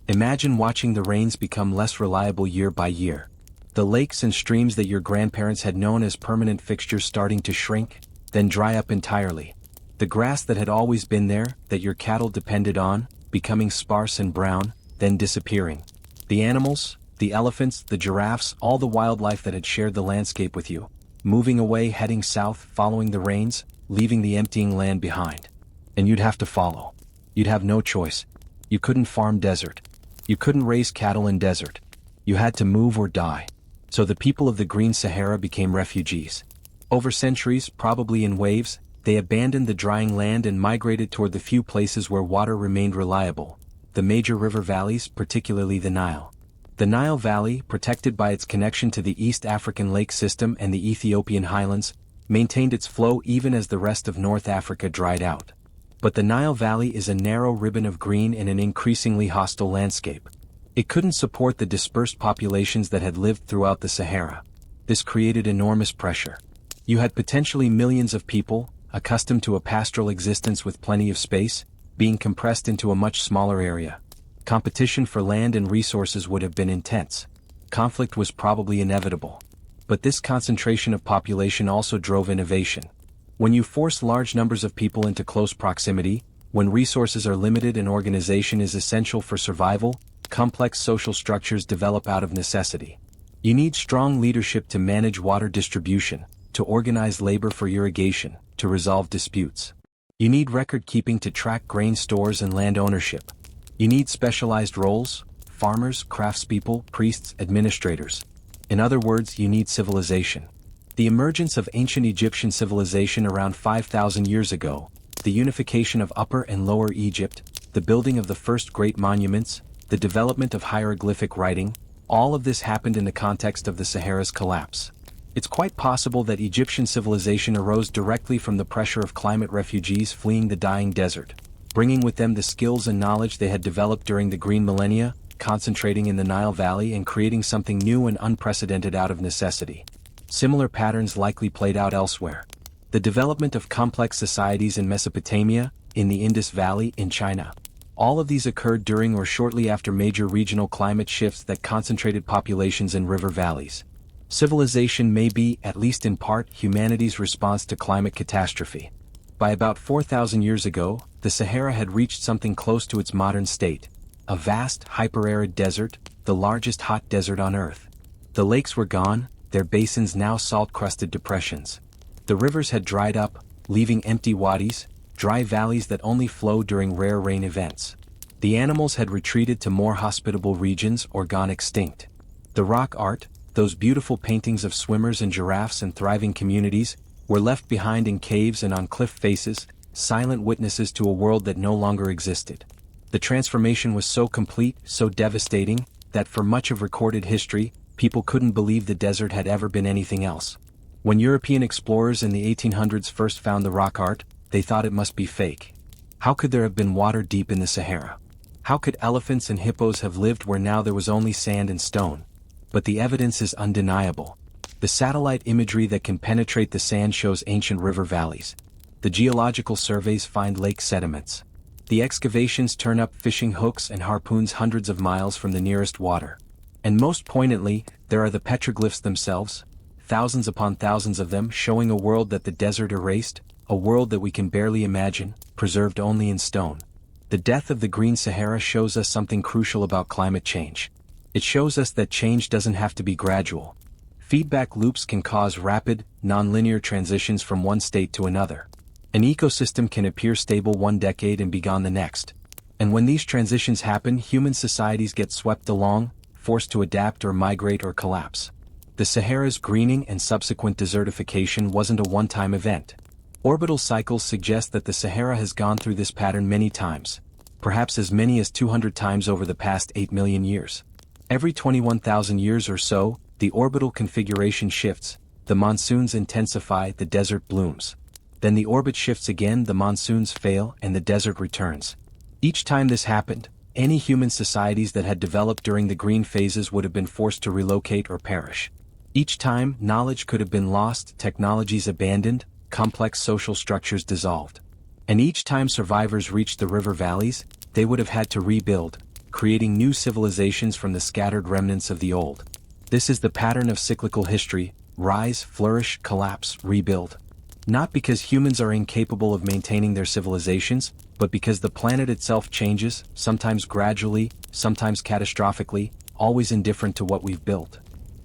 Imagine watching the rains become less reliable year by year. The lakes and streams that your grandparents had known as permanent fixtures starting to shrink, then dry up entirely. The grass that had always been there, that your cattle depended on, becoming sparse and brown, then disappearing. The animals, the elephants, the giraffes, all the wildlife that had shared the landscape with you, moving away, heading south, following the rains, leaving the emptying land behind. And you'd have to follow. You'd have no choice. You couldn't farm desert. You couldn't raise cattle in desert. You had to move or die. So the people of the Green Sahara became refugees. Over centuries, probably in waves, they abandoned the drying land and migrated toward the few places where water remained reliable, the major river valleys, particularly the Nile. The Nile Valley, protected by its connection to the East African lake system and the Ethiopian highlands, maintained its flow even as the rest of North Africa dried out. But the Nile Valley is a narrow ribbon of green in an increasingly hostile landscape. It couldn't support the dispersed populations that had lived throughout the Sahara. This created enormous pressure. You had potentially millions of people, accustomed to a pastoral existence with plenty of space, being compressed into a much smaller area. Competition for land and resources would have been intense. Conflict was probably inevitable. But this concentration of population also drove innovation. When you force large numbers of people into close proximity, when resources are limited and organization is essential for survival, complex social structures develop out of necessity. You need strong leadership to manage water distribution, to organize labor for irrigation, to resolve disputes. You need record-keeping to track grain stores and land ownership. You need specialized roles, farmers, craftspeople, priests, administrators. In other words, you need civilization. The emergence of ancient Egyptian civilization around 5,000 years ago, the unification of Upper and Lower Egypt, the building of the first great monuments, the development of hieroglyphic writing, all of this happened in the context of the Sahara's collapse. It's quite possible that Egyptian civilization arose directly from the pressure of climate refugees fleeing the dying desert, bringing with them the skills and knowledge they had developed during the Green Millennia, concentrating in the Nile Valley and creating something new and unprecedented out of necessity. Similar patterns likely played out elsewhere. The development of complex societies in Mesopotamia, in the Indus Valley, in China. All of these occurred during or shortly after major regional climate shifts that concentrated populations in river valleys. Civilization may be, at least in part, humanity's response to climate catastrophe. By about 4,000 years ago, the Sahara had reached something close to its modern state. A vast, hyper-arid desert, the largest hot desert on Earth. The lakes were gone, their basins now salt-crusted depressions. The rivers had dried up, leaving empty wadis, dry valleys that only flow during rare rain events. The animals had retreated to more hospitable regions or gone extinct. The rock art, those beautiful paintings of swimmers and giraffes and thriving communities, were left behind in caves and on cliff faces, silent witnesses to a world that no longer existed. The transformation was so complete, so devastating, that for much of recorded history, people couldn't believe the desert had ever been anything else. When European explorers in the 1800s first found the rock art, they thought it must be fake. How could there have been water deep in the Sahara? How could elephants and hippos have lived where now there was only sand and stone? But the evidence is undeniable. The satellite imagery that can penetrate the sand shows ancient river valleys. The geological surveys find lake sediments. The excavations turn up fishing hooks and harpoons hundreds of miles from the nearest water. And most poignantly, there are the petroglyphs themselves, thousands upon thousands of them showing a world that the desert erased, a world that we can barely imagine, preserved only in stone. The death of the Green Sahara shows us something crucial about climate change. It shows us that change doesn't have to be gradual. Feedback loops can cause rapid, non-linear transitions from one state to another. An ecosystem can appear stable one decade and be gone the next. And when these transitions happen, human societies get swept along, forced to adapt or migrate or collapse. The Sahara's greening and subsequent desertification wasn't a one-time event. Orbital cycles suggest that the Sahara has gone through this pattern many times, perhaps as many as 200 times over the past 8 million years. Every 21,000 years or so, the orbital configuration shifts, the monsoons intensify, the desert blooms. Then the orbit shifts again, the monsoons fail, and the desert returns. Each time this happened, any human societies that had developed during the green phases would have been forced to relocate or perish. Each time, knowledge could have been lost, technologies abandoned, complex social structures dissolved. And each time survivors reached the river valleys, they would have had to rebuild, creating new civilizations from the scattered remnants of the old. This is the pattern of cyclical history: rise, flourish, collapse, rebuild. Not because humans are incapable of maintaining their civilizations, but because the planet itself changes, sometimes gradually, sometimes catastrophically, always indifferent to what we've built.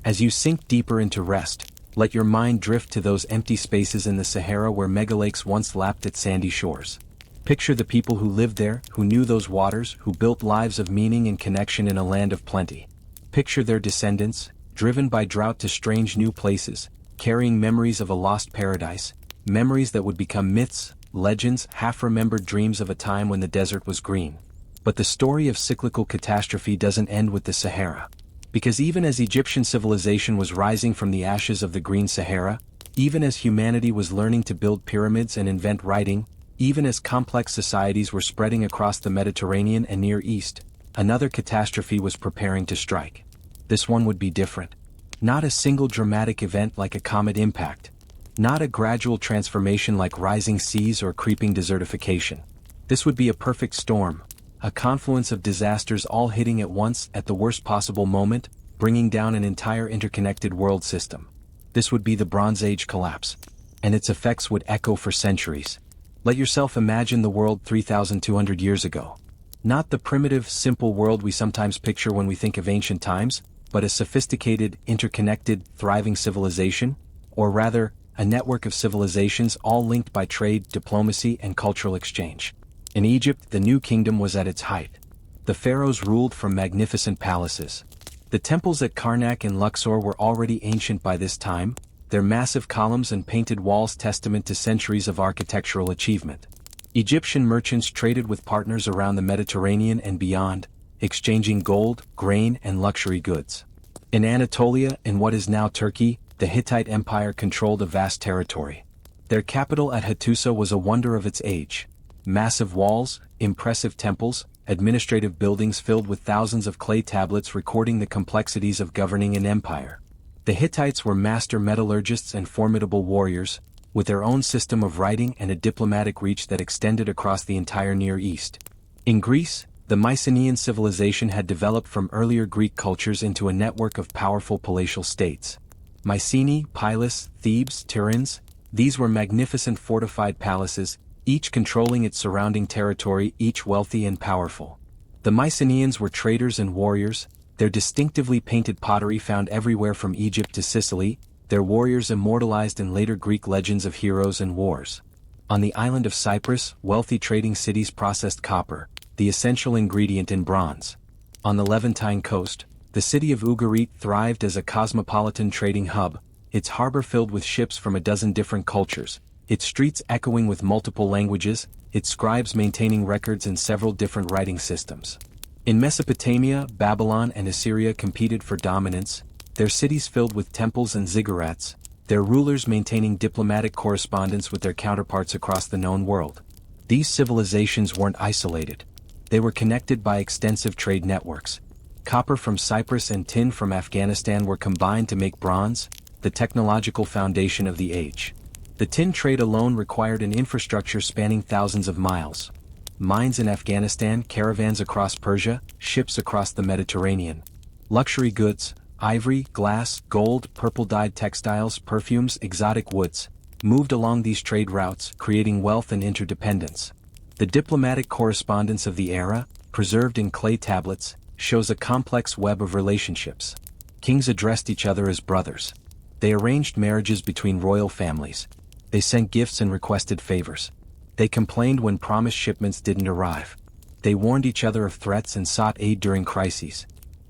As you sink deeper into rest, let your mind drift to those empty spaces in the Sahara where megalakes once lapped at sandy shores. Picture the people who lived there, who knew those waters, who built lives of meaning and connection in a land of plenty. Picture their descendants, driven by drought to strange new places, carrying memories of a lost paradise, memories that would become myths, legends, half-remembered dreams of a time when the desert was green. But the story of cyclical catastrophe doesn't end with the Sahara. Because even as Egyptian civilization was rising from the ashes of the Green Sahara, even as humanity was learning to build pyramids and invent writing, even as complex societies were spreading across the Mediterranean and Near East, another catastrophe was preparing to strike. This one would be different. Not a single dramatic event like a comet impact. Not a gradual transformation like rising seas or creeping desertification. This would be a perfect storm, a confluence of disasters all hitting at once at the worst possible moment, bringing down an entire interconnected world system. This would be the Bronze Age collapse, and its effects would echo for centuries. Let yourself imagine the world 3,200 years ago. Not the primitive, simple world we sometimes picture when we think of ancient times, but a sophisticated, interconnected, thriving civilization, or rather, a network of civilizations all linked by trade, diplomacy, and cultural exchange. In Egypt, the New Kingdom was at its height. The pharaohs ruled from magnificent palaces. The temples at Karnak and Luxor were already ancient by this time, their massive columns and painted walls testament to centuries of architectural achievement. Egyptian merchants traded with partners around the Mediterranean and beyond, exchanging gold, grain, and luxury goods. In Anatolia, in what is now Turkey, the Hittite Empire controlled a vast territory. Their capital at Hattusa was a wonder of its age. Massive walls, impressive temples, administrative buildings filled with thousands of clay tablets recording the complexities of governing an empire. The Hittites were master metallurgists and formidable warriors, with their own system of writing and a diplomatic reach that extended across the entire Near East. In Greece, the Mycenaean civilization had developed from earlier Greek cultures into a network of powerful palatial states. Mycenae, Pylos, Thebes, Tiryns, these were magnificent fortified palaces, each controlling its surrounding territory, each wealthy and powerful. The Mycenaeans were traders and warriors, their distinctively painted pottery found everywhere from Egypt to Sicily, their warriors immortalized in later Greek legends of heroes and wars. On the island of Cyprus, wealthy trading cities processed copper, the essential ingredient in bronze. On the Levantine coast, the city of Ugarit thrived as a cosmopolitan trading hub, its harbor filled with ships from a dozen different cultures, its streets echoing with multiple languages, its scribes maintaining records in several different writing systems. In Mesopotamia, Babylon and Assyria competed for dominance, their cities filled with temples and ziggurats, their rulers maintaining diplomatic correspondence with their counterparts across the known world. These civilizations weren't isolated. They were connected by extensive trade networks. Copper from Cyprus and tin from Afghanistan were combined to make bronze, the technological foundation of the age. The tin trade alone required an infrastructure spanning thousands of miles. Mines in Afghanistan, caravans across Persia, ships across the Mediterranean. Luxury goods, ivory, glass, gold, purple-dyed textiles, perfumes, exotic woods, moved along these trade routes, creating wealth and interdependence. The diplomatic correspondence of the era, preserved in clay tablets, shows a complex web of relationships. Kings addressed each other as brothers. They arranged marriages between royal families. They sent gifts and requested favors. They complained when promised shipments didn't arrive. They warned each other of threats and sought aid during crises.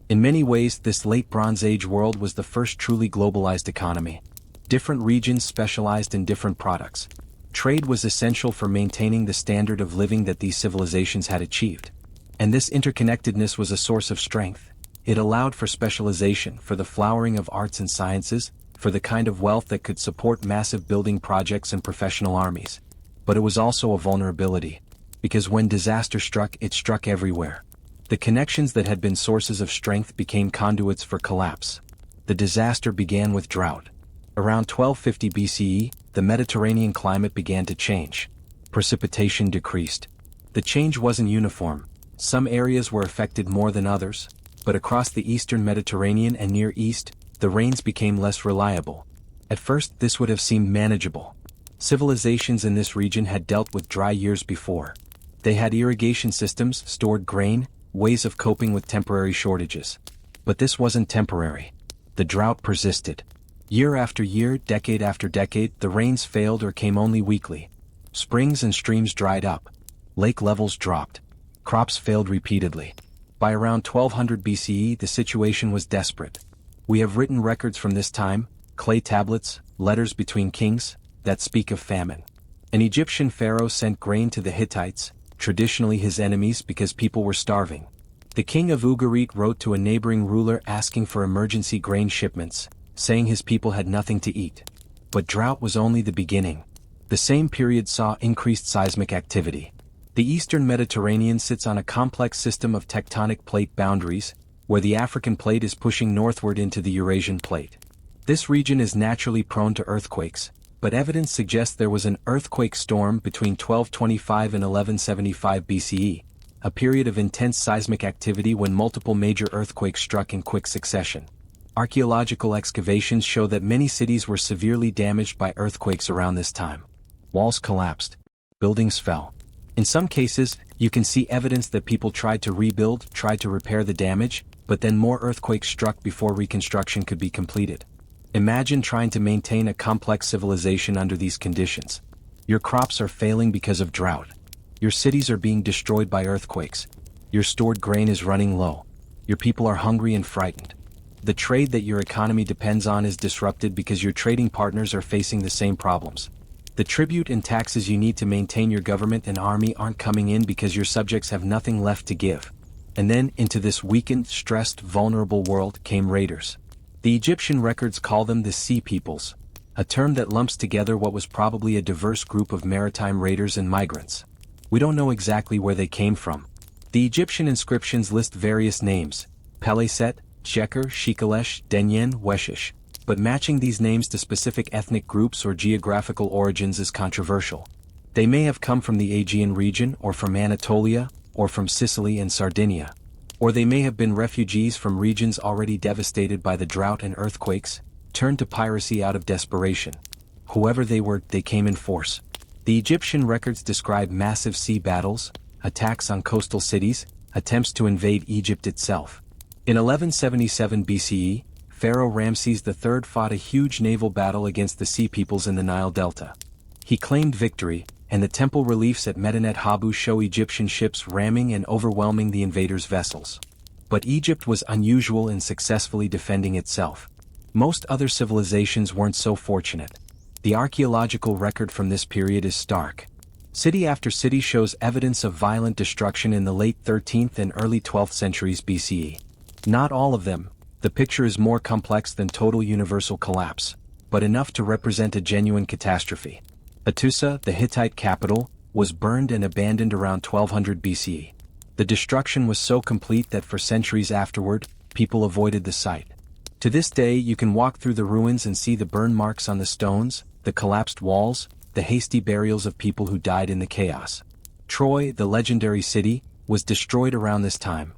In many ways, this late Bronze Age world was the first truly globalized economy. Different regions specialized in different products. Trade was essential for maintaining the standard of living that these civilizations had achieved. And this interconnectedness was a source of strength. It allowed for specialization, for the flowering of arts and sciences, for the kind of wealth that could support massive building projects and professional armies. But it was also a vulnerability. Because when disaster struck, it struck everywhere. The connections that had been sources of strength became conduits for collapse. The disaster began with drought. Around 1250 BCE, the Mediterranean climate began to change. Precipitation decreased. The change wasn't uniform. Some areas were affected more than others, but across the eastern Mediterranean and Near East, the rains became less reliable. At first, this would have seemed manageable. Civilizations in this region had dealt with dry years before. They had irrigation systems, stored grain, ways of coping with temporary shortages. But this wasn't temporary. The drought persisted. Year after year, decade after decade, the rains failed or came only weakly. Springs and streams dried up. Lake levels dropped. Crops failed repeatedly. By around 1200 BCE, the situation was desperate. We have written records from this time, clay tablets, letters between kings, that speak of famine. An Egyptian pharaoh sent grain to the Hittites, traditionally his enemies because people were starving. The king of Ugarit wrote to a neighboring ruler asking for emergency grain shipments, saying his people had nothing to eat. But drought was only the beginning. The same period saw increased seismic activity. The eastern Mediterranean sits on a complex system of tectonic plate boundaries, where the African plate is pushing northward into the Eurasian plate. This region is naturally prone to earthquakes, but evidence suggests there was an earthquake storm between 1225 and 1175 BCE, a period of intense seismic activity when multiple major earthquakes struck in quick succession. Archaeological excavations show that many cities were severely damaged by earthquakes around this time. Walls collapsed. Buildings fell. In some cases, you can see evidence that people tried to rebuild, tried to repair the damage, but then more earthquakes struck before reconstruction could be completed. Imagine trying to maintain a complex civilization under these conditions. Your crops are failing because of drought. Your cities are being destroyed by earthquakes. Your stored grain is running low. Your people are hungry and frightened. The trade that your economy depends on is disrupted because your trading partners are facing the same problems. The tribute and taxes you need to maintain your government and army aren't coming in because your subjects have nothing left to give. And then, into this weakened, stressed, vulnerable world came raiders. The Egyptian records call them the Sea Peoples, a term that lumps together what was probably a diverse group of maritime raiders and migrants. We don't know exactly where they came from. The Egyptian inscriptions list various names: Peleset, Sheker, Shikalesh, Denyen, Weshish, but matching these names to specific ethnic groups or geographical origins is controversial. They may have come from the Aegean region or from Anatolia, or from Sicily and Sardinia. Or they may have been refugees from regions already devastated by the drought and earthquakes, turned to piracy out of desperation. Whoever they were, they came in force. The Egyptian records describe massive sea battles, attacks on coastal cities, attempts to invade Egypt itself. In 1177 BCE, Pharaoh Ramses III fought a huge naval battle against the Sea Peoples in the Nile Delta. He claimed victory, and the temple reliefs at Medinet Habu show Egyptian ships ramming and overwhelming the invaders' vessels. But Egypt was unusual in successfully defending itself. Most other civilizations weren't so fortunate. The archaeological record from this period is stark. City after city shows evidence of violent destruction in the late 13th and early 12th centuries BCE. Not all of them, the picture is more complex than total universal collapse, but enough to represent a genuine catastrophe. Attusa, the Hittite capital, was burned and abandoned around 1200 BCE. The destruction was so complete that for centuries afterward, people avoided the site. To this day you can walk through the ruins and see the burn marks on the stones, the collapsed walls, the hasty burials of people who died in the chaos. Troy, the legendary city, was destroyed around this time,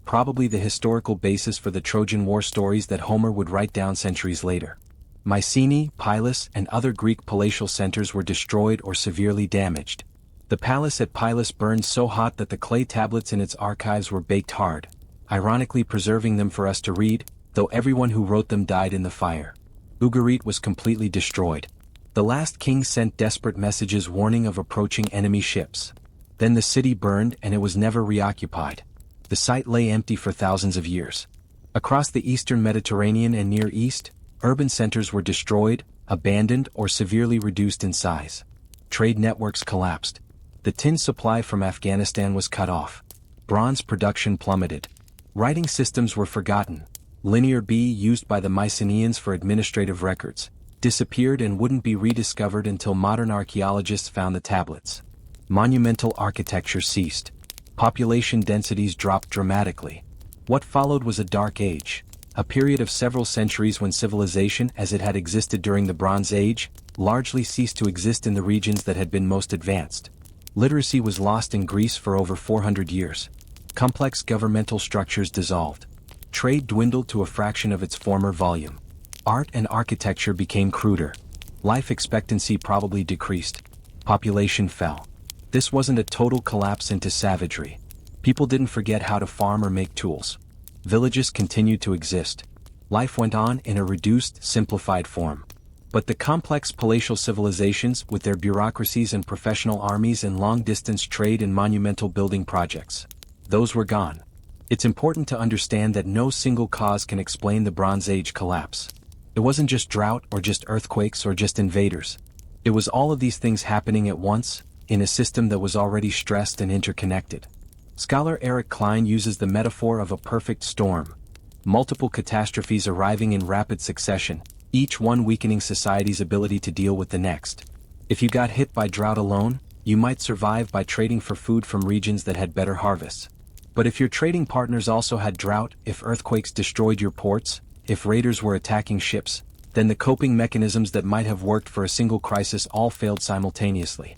probably the historical basis for the Trojan War stories that Homer would write down centuries later. Mycenae, Pylos, and other Greek palatial centers were destroyed or severely damaged. The palace at Pylos burned so hot that the clay tablets in its archives were baked hard, ironically preserving them for us to read, though everyone who wrote them died in the fire. Ugarit was completely destroyed. The last king sent desperate messages warning of approaching enemy ships. Then the city burned and it was never reoccupied. The site lay empty for thousands of years. Across the eastern Mediterranean and Near East, urban centers were destroyed, abandoned, or severely reduced in size. Trade networks collapsed. The tin supply from Afghanistan was cut off. Bronze production plummeted. Writing systems were forgotten. Linear B, used by the Mycenaeans for administrative records, disappeared and wouldn't be rediscovered until modern archaeologists found the tablets. Monumental architecture ceased. Population densities dropped dramatically. What followed was a dark age, a period of several centuries when civilization as it had existed during the Bronze Age, largely ceased to exist in the regions that had been most advanced. Literacy was lost in Greece for over 400 years. Complex governmental structures dissolved. Trade dwindled to a fraction of its former volume. Art and architecture became cruder. Life expectancy probably decreased. Population fell. This wasn't a total collapse into savagery. People didn't forget how to farm or make tools. Villages continued to exist. Life went on in a reduced, simplified form. But the complex palatial civilizations, with their bureaucracies and professional armies and long-distance trade and monumental building projects, those were gone. It's important to understand that no single cause can explain the Bronze Age collapse. It wasn't just drought or just earthquakes or just invaders. It was all of these things happening at once, in a system that was already stressed and interconnected. Scholar Eric Klein uses the metaphor of a perfect storm. Multiple catastrophes arriving in rapid succession, each one weakening society's ability to deal with the next. If you got hit by drought alone, you might survive by trading for food from regions that had better harvests. But if your trading partners also had drought, if earthquakes destroyed your ports, if raiders were attacking ships, then the coping mechanisms that might have worked for a single crisis all failed simultaneously.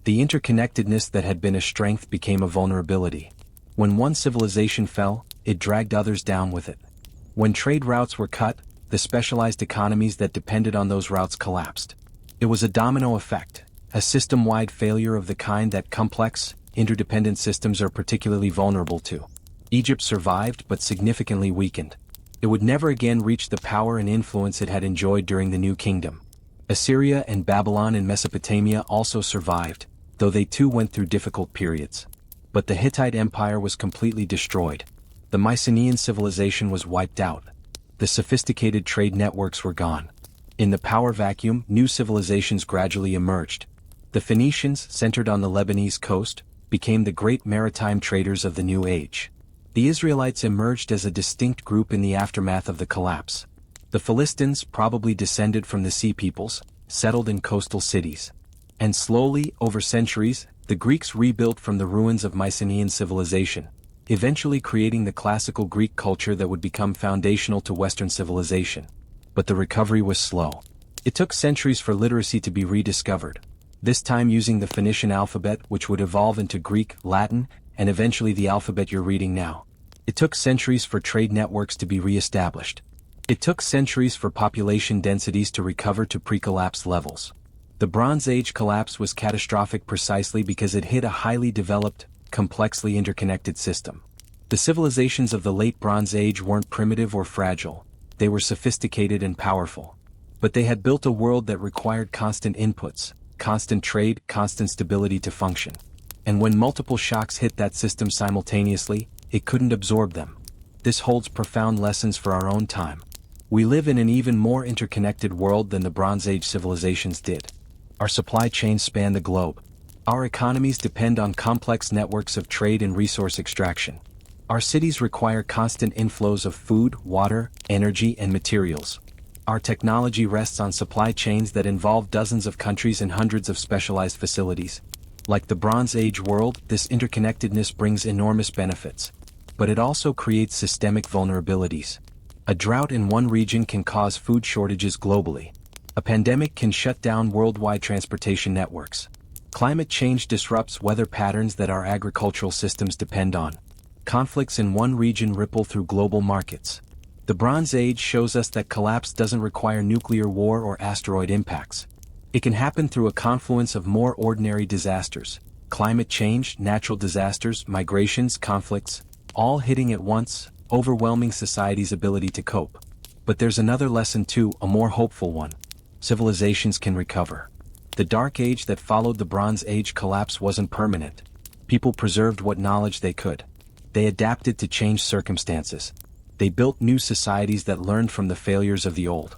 The interconnectedness that had been a strength became a vulnerability. When one civilization fell, it dragged others down with it. When trade routes were cut, the specialized economies that depended on those routes collapsed. It was a domino effect, a system-wide failure of the kind that complex, interdependent systems are particularly vulnerable to. Egypt survived but significantly weakened. It would never again reach the power and influence it had enjoyed during the New Kingdom. Assyria and Babylon in Mesopotamia also survived, though they too went through difficult periods. But the Hittite Empire was completely destroyed. The Mycenaean civilization was wiped out. The sophisticated trade networks were gone. In the power vacuum, new civilizations gradually emerged. The Phoenicians, centered on the Lebanese coast, became the great maritime traders of the New Age. The Israelites emerged as a distinct group in the aftermath of the collapse. The Philistines, probably descended from the Sea Peoples, settled in coastal cities. And slowly, over centuries, the Greeks rebuilt from the ruins of Mycenaean civilization, eventually creating the classical Greek culture that would become foundational to Western civilization. But the recovery was slow. It took centuries for literacy to be rediscovered, this time using the Phoenician alphabet, which would evolve into Greek, Latin, and eventually the alphabet you're reading now. It took centuries for trade networks to be re-established. It took centuries for population densities to recover to pre-collapse levels. The Bronze Age collapse was catastrophic precisely because it hit a highly developed, complexly interconnected system. The civilizations of the late Bronze Age weren't primitive or fragile, they were sophisticated and powerful. But they had built a world that required constant inputs, constant trade, constant stability to function. And when multiple shocks hit that system simultaneously, it couldn't absorb them. This holds profound lessons for our own time. We live in an even more interconnected world than the Bronze Age civilizations did. Our supply chains span the globe. Our economies depend on complex networks of trade and resource extraction. Our cities require constant inflows of food, water, energy, and materials. Our technology rests on supply chains that involve dozens of countries and hundreds of specialized facilities. Like the Bronze Age world, this interconnectedness brings enormous benefits. But it also creates systemic vulnerabilities. A drought in one region can cause food shortages globally. A pandemic can shut down worldwide transportation networks. Climate change disrupts weather patterns that our agricultural systems depend on. Conflicts in one region ripple through global markets. The Bronze Age shows us that collapse doesn't require nuclear war or asteroid impacts. It can happen through a confluence of more ordinary disasters: climate change, natural disasters, migrations, conflicts, all hitting at once, overwhelming society's ability to cope. But there's another lesson too, a more hopeful one. Civilizations can recover. The Dark Age that followed the Bronze Age collapse wasn't permanent. People preserved what knowledge they could. They adapted to changed circumstances. They built new societies that learned from the failures of the old.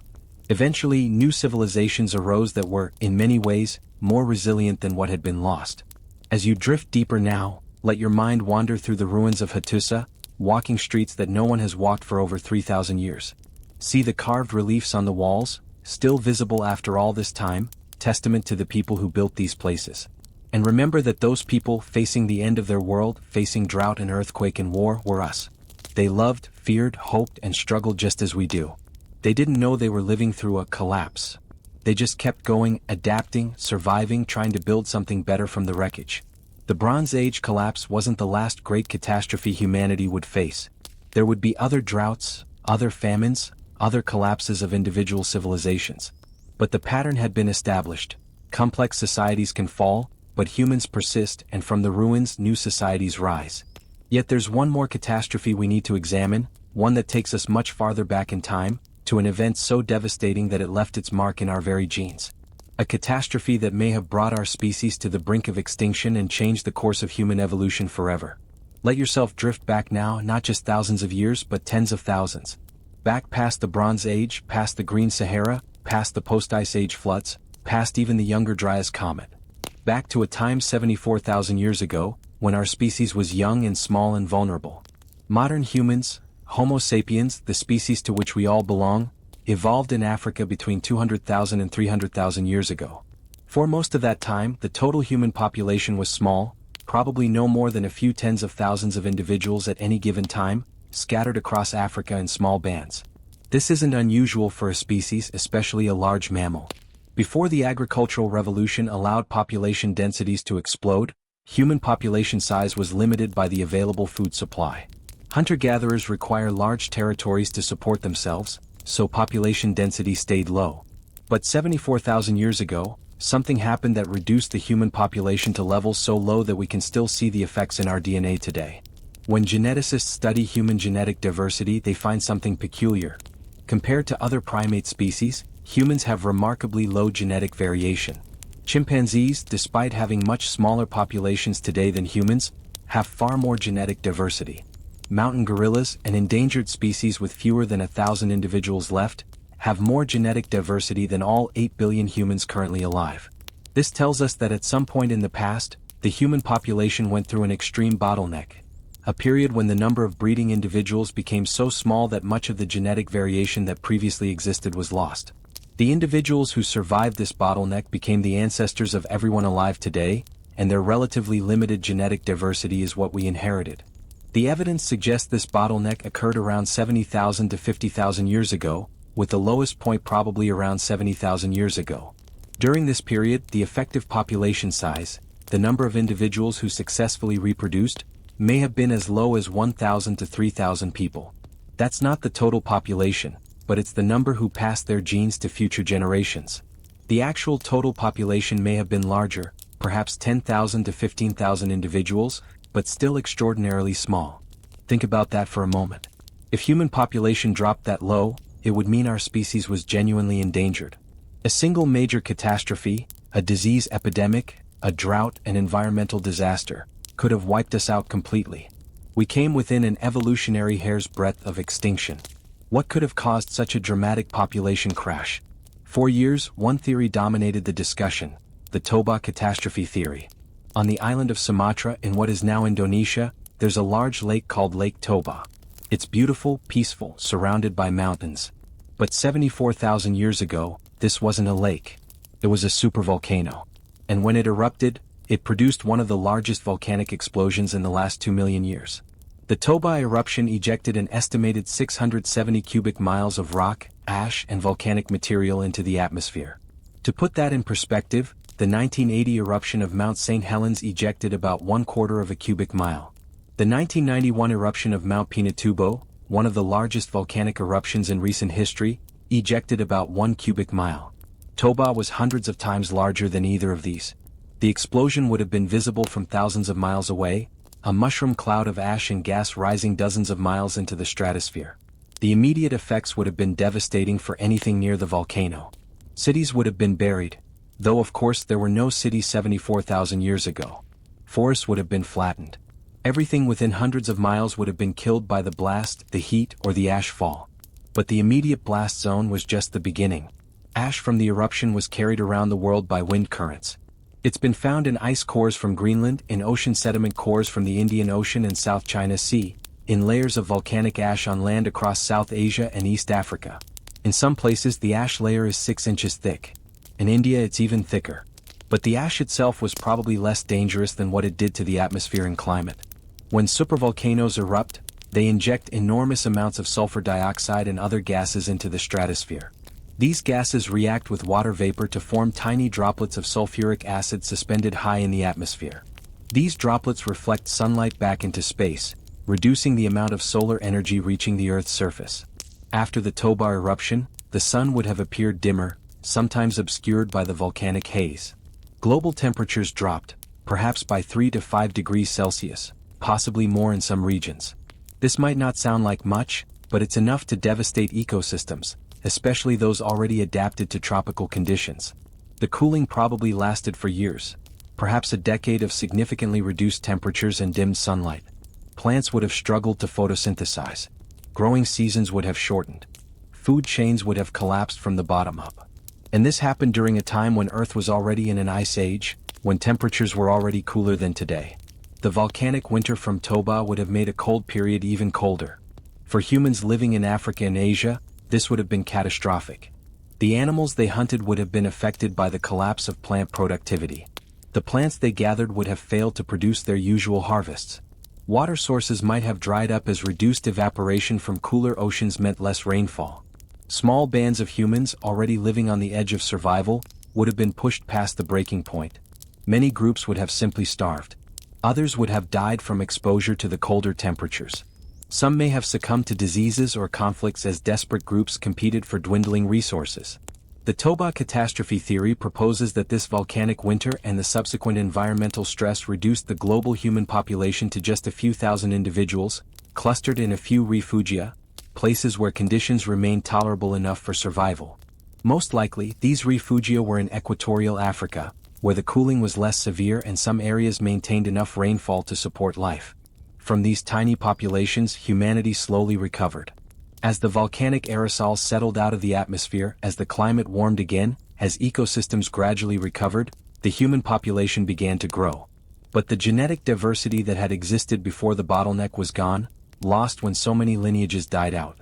Eventually, new civilizations arose that were, in many ways, more resilient than what had been lost. As you drift deeper now, let your mind wander through the ruins of Hattusa, walking streets that no one has walked for over 3,000 years. See the carved reliefs on the walls, still visible after all this time, testament to the people who built these places. And remember that those people facing the end of their world, facing drought and earthquake and war, were us. They loved, feared, hoped, and struggled just as we do. They didn't know they were living through a collapse. They just kept going, adapting, surviving, trying to build something better from the wreckage. The Bronze Age collapse wasn't the last great catastrophe humanity would face. There would be other droughts, other famines, other collapses of individual civilizations. But the pattern had been established. Complex societies can fall, but humans persist, and from the ruins new societies rise. Yet there's one more catastrophe we need to examine, one that takes us much farther back in time, to an event so devastating that it left its mark in our very genes. A catastrophe that may have brought our species to the brink of extinction and changed the course of human evolution forever. Let yourself drift back now, not just thousands of years but tens of thousands. Back past the Bronze Age, past the Green Sahara, past the post-Ice Age floods, past even the Younger Dryas Comet. Back to a time 74,000 years ago, when our species was young and small and vulnerable. Modern humans, Homo sapiens, the species to which we all belong, evolved in Africa between 200,000 and 300,000 years ago. For most of that time, the total human population was small, probably no more than a few tens of thousands of individuals at any given time, scattered across Africa in small bands. This isn't unusual for a species, especially a large mammal. Before the agricultural revolution allowed population densities to explode, human population size was limited by the available food supply. Hunter-gatherers require large territories to support themselves, so population density stayed low. But 74,000 years ago, something happened that reduced the human population to levels so low that we can still see the effects in our DNA today. When geneticists study human genetic diversity, they find something peculiar. Compared to other primate species, humans have remarkably low genetic variation. Chimpanzees, despite having much smaller populations today than humans, have far more genetic diversity. Mountain gorillas, an endangered species with fewer than 1,000 individuals left, have more genetic diversity than all 8 billion humans currently alive. This tells us that at some point in the past, the human population went through an extreme bottleneck, a period when the number of breeding individuals became so small that much of the genetic variation that previously existed was lost. The individuals who survived this bottleneck became the ancestors of everyone alive today, and their relatively limited genetic diversity is what we inherited. The evidence suggests this bottleneck occurred around 70,000 to 50,000 years ago, with the lowest point probably around 70,000 years ago. During this period, the effective population size, the number of individuals who successfully reproduced, may have been as low as 1,000 to 3,000 people. That's not the total population, but it's the number who passed their genes to future generations. The actual total population may have been larger, perhaps 10,000 to 15,000 individuals, but still extraordinarily small. Think about that for a moment. If human population dropped that low, it would mean our species was genuinely endangered. A single major catastrophe, a disease epidemic, a drought, an environmental disaster, could have wiped us out completely. We came within an evolutionary hair's breadth of extinction. What could have caused such a dramatic population crash? For years, one theory dominated the discussion, the Toba catastrophe theory. On the island of Sumatra in what is now Indonesia, there's a large lake called Lake Toba. It's beautiful, peaceful, surrounded by mountains. But 74,000 years ago, this wasn't a lake. It was a supervolcano. And when it erupted, it produced one of the largest volcanic explosions in the last 2 million years. The Toba eruption ejected an estimated 670 cubic miles of rock, ash, and volcanic material into the atmosphere. To put that in perspective, the 1980 eruption of Mount St. Helens ejected about 1/4 of a cubic mile. The 1991 eruption of Mount Pinatubo, one of the largest volcanic eruptions in recent history, ejected about 1 cubic mile. Toba was hundreds of times larger than either of these. The explosion would have been visible from thousands of miles away, a mushroom cloud of ash and gas rising dozens of miles into the stratosphere. The immediate effects would have been devastating for anything near the volcano. Cities would have been buried, though of course there were no cities 74,000 years ago. Forests would have been flattened. Everything within hundreds of miles would have been killed by the blast, the heat, or the ash fall. But the immediate blast zone was just the beginning. Ash from the eruption was carried around the world by wind currents. It's been found in ice cores from Greenland, in ocean sediment cores from the Indian Ocean and South China Sea, in layers of volcanic ash on land across South Asia and East Africa. In some places the ash layer is 6 inches thick. In India it's even thicker. But the ash itself was probably less dangerous than what it did to the atmosphere and climate. When supervolcanoes erupt, they inject enormous amounts of sulfur dioxide and other gases into the stratosphere. These gases react with water vapor to form tiny droplets of sulfuric acid suspended high in the atmosphere. These droplets reflect sunlight back into space, reducing the amount of solar energy reaching the Earth's surface. After the Toba eruption, the sun would have appeared dimmer, sometimes obscured by the volcanic haze. Global temperatures dropped, perhaps by 3 to 5 degrees Celsius, possibly more in some regions. This might not sound like much, but it's enough to devastate ecosystems, especially those already adapted to tropical conditions. The cooling probably lasted for years, perhaps a decade of significantly reduced temperatures and dimmed sunlight. Plants would have struggled to photosynthesize. Growing seasons would have shortened. Food chains would have collapsed from the bottom up. And this happened during a time when Earth was already in an ice age, when temperatures were already cooler than today. The volcanic winter from Toba would have made a cold period even colder. For humans living in Africa and Asia, this would have been catastrophic. The animals they hunted would have been affected by the collapse of plant productivity. The plants they gathered would have failed to produce their usual harvests. Water sources might have dried up as reduced evaporation from cooler oceans meant less rainfall. Small bands of humans already living on the edge of survival would have been pushed past the breaking point. Many groups would have simply starved. Others would have died from exposure to the colder temperatures. Some may have succumbed to diseases or conflicts as desperate groups competed for dwindling resources. The Toba catastrophe theory proposes that this volcanic winter and the subsequent environmental stress reduced the global human population to just a few thousand individuals, clustered in a few refugia, places where conditions remained tolerable enough for survival. Most likely, these refugia were in equatorial Africa, where the cooling was less severe and some areas maintained enough rainfall to support life. From these tiny populations, humanity slowly recovered. As the volcanic aerosols settled out of the atmosphere, as the climate warmed again, as ecosystems gradually recovered, the human population began to grow. But the genetic diversity that had existed before the bottleneck was gone, lost when so many lineages died out.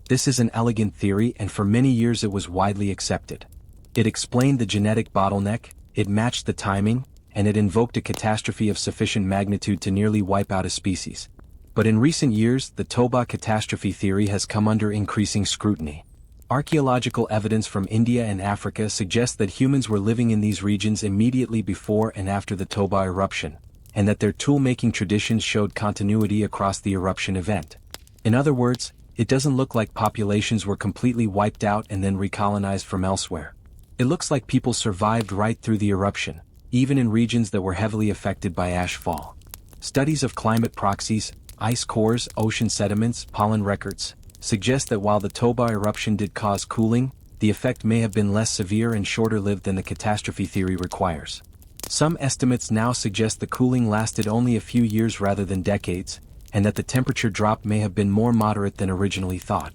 This is an elegant theory, and for many years it was widely accepted. It explained the genetic bottleneck, it matched the timing, and it invoked a catastrophe of sufficient magnitude to nearly wipe out a species. But in recent years, the Toba catastrophe theory has come under increasing scrutiny. Archaeological evidence from India and Africa suggests that humans were living in these regions immediately before and after the Toba eruption, and that their tool-making traditions showed continuity across the eruption event. In other words, it doesn't look like populations were completely wiped out and then recolonized from elsewhere. It looks like people survived right through the eruption, even in regions that were heavily affected by ash fall. Studies of climate proxies, ice cores, ocean sediments, pollen records, suggest that while the Toba eruption did cause cooling, the effect may have been less severe and shorter-lived than the catastrophe theory requires. Some estimates now suggest the cooling lasted only a few years rather than decades, and that the temperature drop may have been more moderate than originally thought.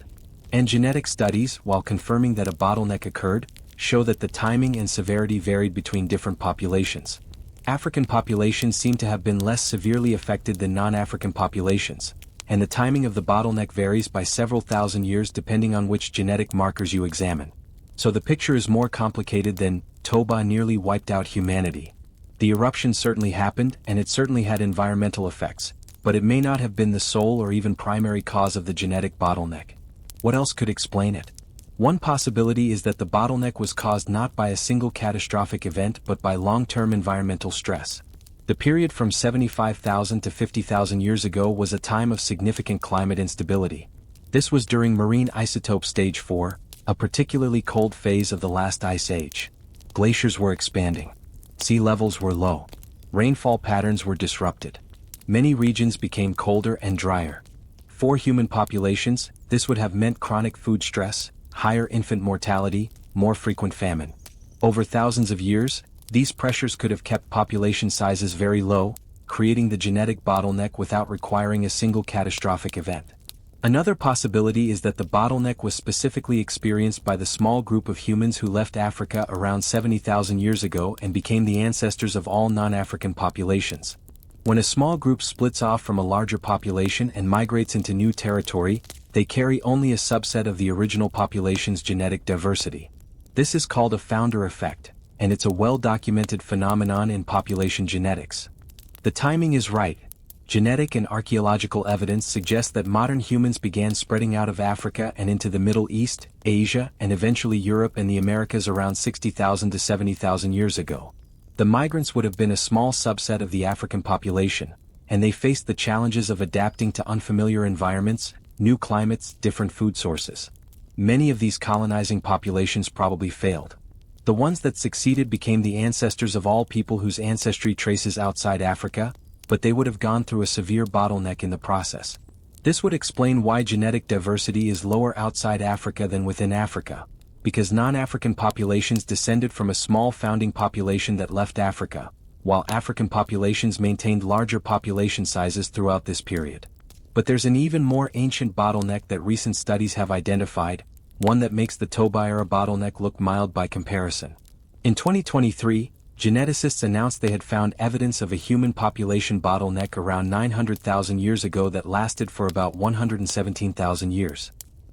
And genetic studies, while confirming that a bottleneck occurred, show that the timing and severity varied between different populations. African populations seem to have been less severely affected than non-African populations, and the timing of the bottleneck varies by several thousand years depending on which genetic markers you examine. So the picture is more complicated than Toba nearly wiped out humanity. The eruption certainly happened, and it certainly had environmental effects, but it may not have been the sole or even primary cause of the genetic bottleneck. What else could explain it? One possibility is that the bottleneck was caused not by a single catastrophic event but by long-term environmental stress. The period from 75,000 to 50,000 years ago was a time of significant climate instability. This was during marine isotope stage 4, a particularly cold phase of the last ice age. Glaciers were expanding. Sea levels were low. Rainfall patterns were disrupted. Many regions became colder and drier. For human populations, this would have meant chronic food stress, higher infant mortality, more frequent famine. Over thousands of years, these pressures could have kept population sizes very low, creating the genetic bottleneck without requiring a single catastrophic event. Another possibility is that the bottleneck was specifically experienced by the small group of humans who left Africa around 70,000 years ago and became the ancestors of all non-African populations. When a small group splits off from a larger population and migrates into new territory, they carry only a subset of the original population's genetic diversity. This is called a founder effect, and it's a well-documented phenomenon in population genetics. The timing is right. Genetic and archaeological evidence suggests that modern humans began spreading out of Africa and into the Middle East, Asia, and eventually Europe and the Americas around 60,000 to 70,000 years ago. The migrants would have been a small subset of the African population, and they faced the challenges of adapting to unfamiliar environments, new climates, different food sources. Many of these colonizing populations probably failed. The ones that succeeded became the ancestors of all people whose ancestry traces outside Africa, but they would have gone through a severe bottleneck in the process. This would explain why genetic diversity is lower outside Africa than within Africa, because non-African populations descended from a small founding population that left Africa, while African populations maintained larger population sizes throughout this period. But there's an even more ancient bottleneck that recent studies have identified, one that makes the Toba era bottleneck look mild by comparison. In 2023, geneticists announced they had found evidence of a human population bottleneck around 900,000 years ago that lasted for about 117,000 years.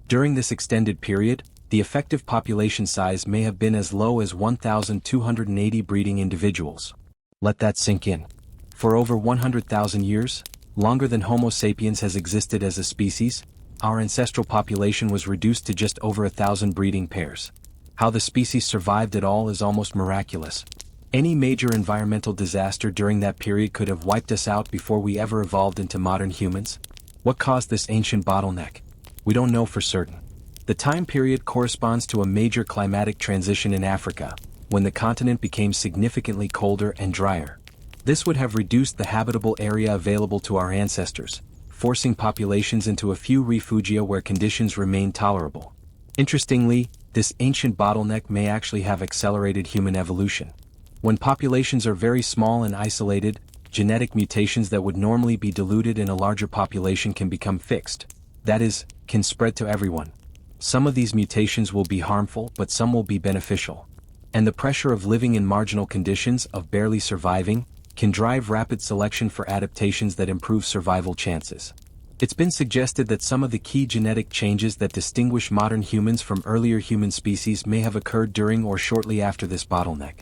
During this extended period, the effective population size may have been as low as 1,280 breeding individuals. Let that sink in. For over 100,000 years, longer than Homo sapiens has existed as a species, our ancestral population was reduced to just over 1,000 breeding pairs. How the species survived at all is almost miraculous. Any major environmental disaster during that period could have wiped us out before we ever evolved into modern humans. What caused this ancient bottleneck? We don't know for certain. The time period corresponds to a major climatic transition in Africa, when the continent became significantly colder and drier. This would have reduced the habitable area available to our ancestors, forcing populations into a few refugia where conditions remained tolerable. Interestingly, this ancient bottleneck may actually have accelerated human evolution. When populations are very small and isolated, genetic mutations that would normally be diluted in a larger population can become fixed. That is, can spread to everyone. Some of these mutations will be harmful, but some will be beneficial. And the pressure of living in marginal conditions, of barely surviving, can drive rapid selection for adaptations that improve survival chances. It's been suggested that some of the key genetic changes that distinguish modern humans from earlier human species may have occurred during or shortly after this bottleneck.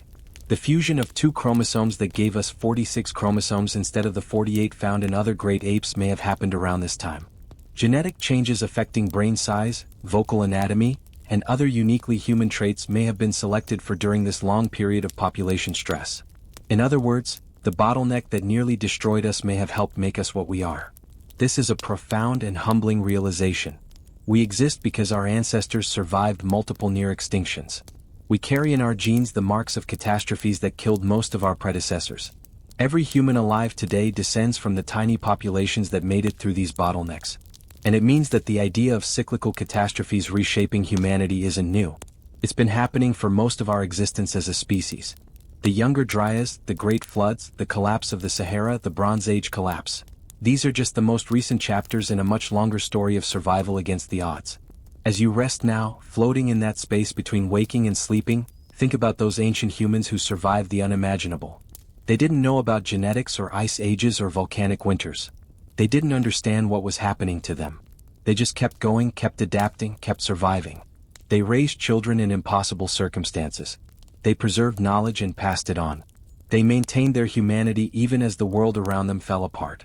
The fusion of two chromosomes that gave us 46 chromosomes instead of the 48 found in other great apes may have happened around this time. Genetic changes affecting brain size, vocal anatomy, and other uniquely human traits may have been selected for during this long period of population stress. In other words, the bottleneck that nearly destroyed us may have helped make us what we are. This is a profound and humbling realization. We exist because our ancestors survived multiple near extinctions. We carry in our genes the marks of catastrophes that killed most of our predecessors. Every human alive today descends from the tiny populations that made it through these bottlenecks. And it means that the idea of cyclical catastrophes reshaping humanity isn't new. It's been happening for most of our existence as a species. The Younger Dryas, the Great Floods, the collapse of the Sahara, the Bronze Age collapse. These are just the most recent chapters in a much longer story of survival against the odds. As you rest now, floating in that space between waking and sleeping, think about those ancient humans who survived the unimaginable. They didn't know about genetics or ice ages or volcanic winters. They didn't understand what was happening to them. They just kept going, kept adapting, kept surviving. They raised children in impossible circumstances. They preserved knowledge and passed it on. They maintained their humanity even as the world around them fell apart.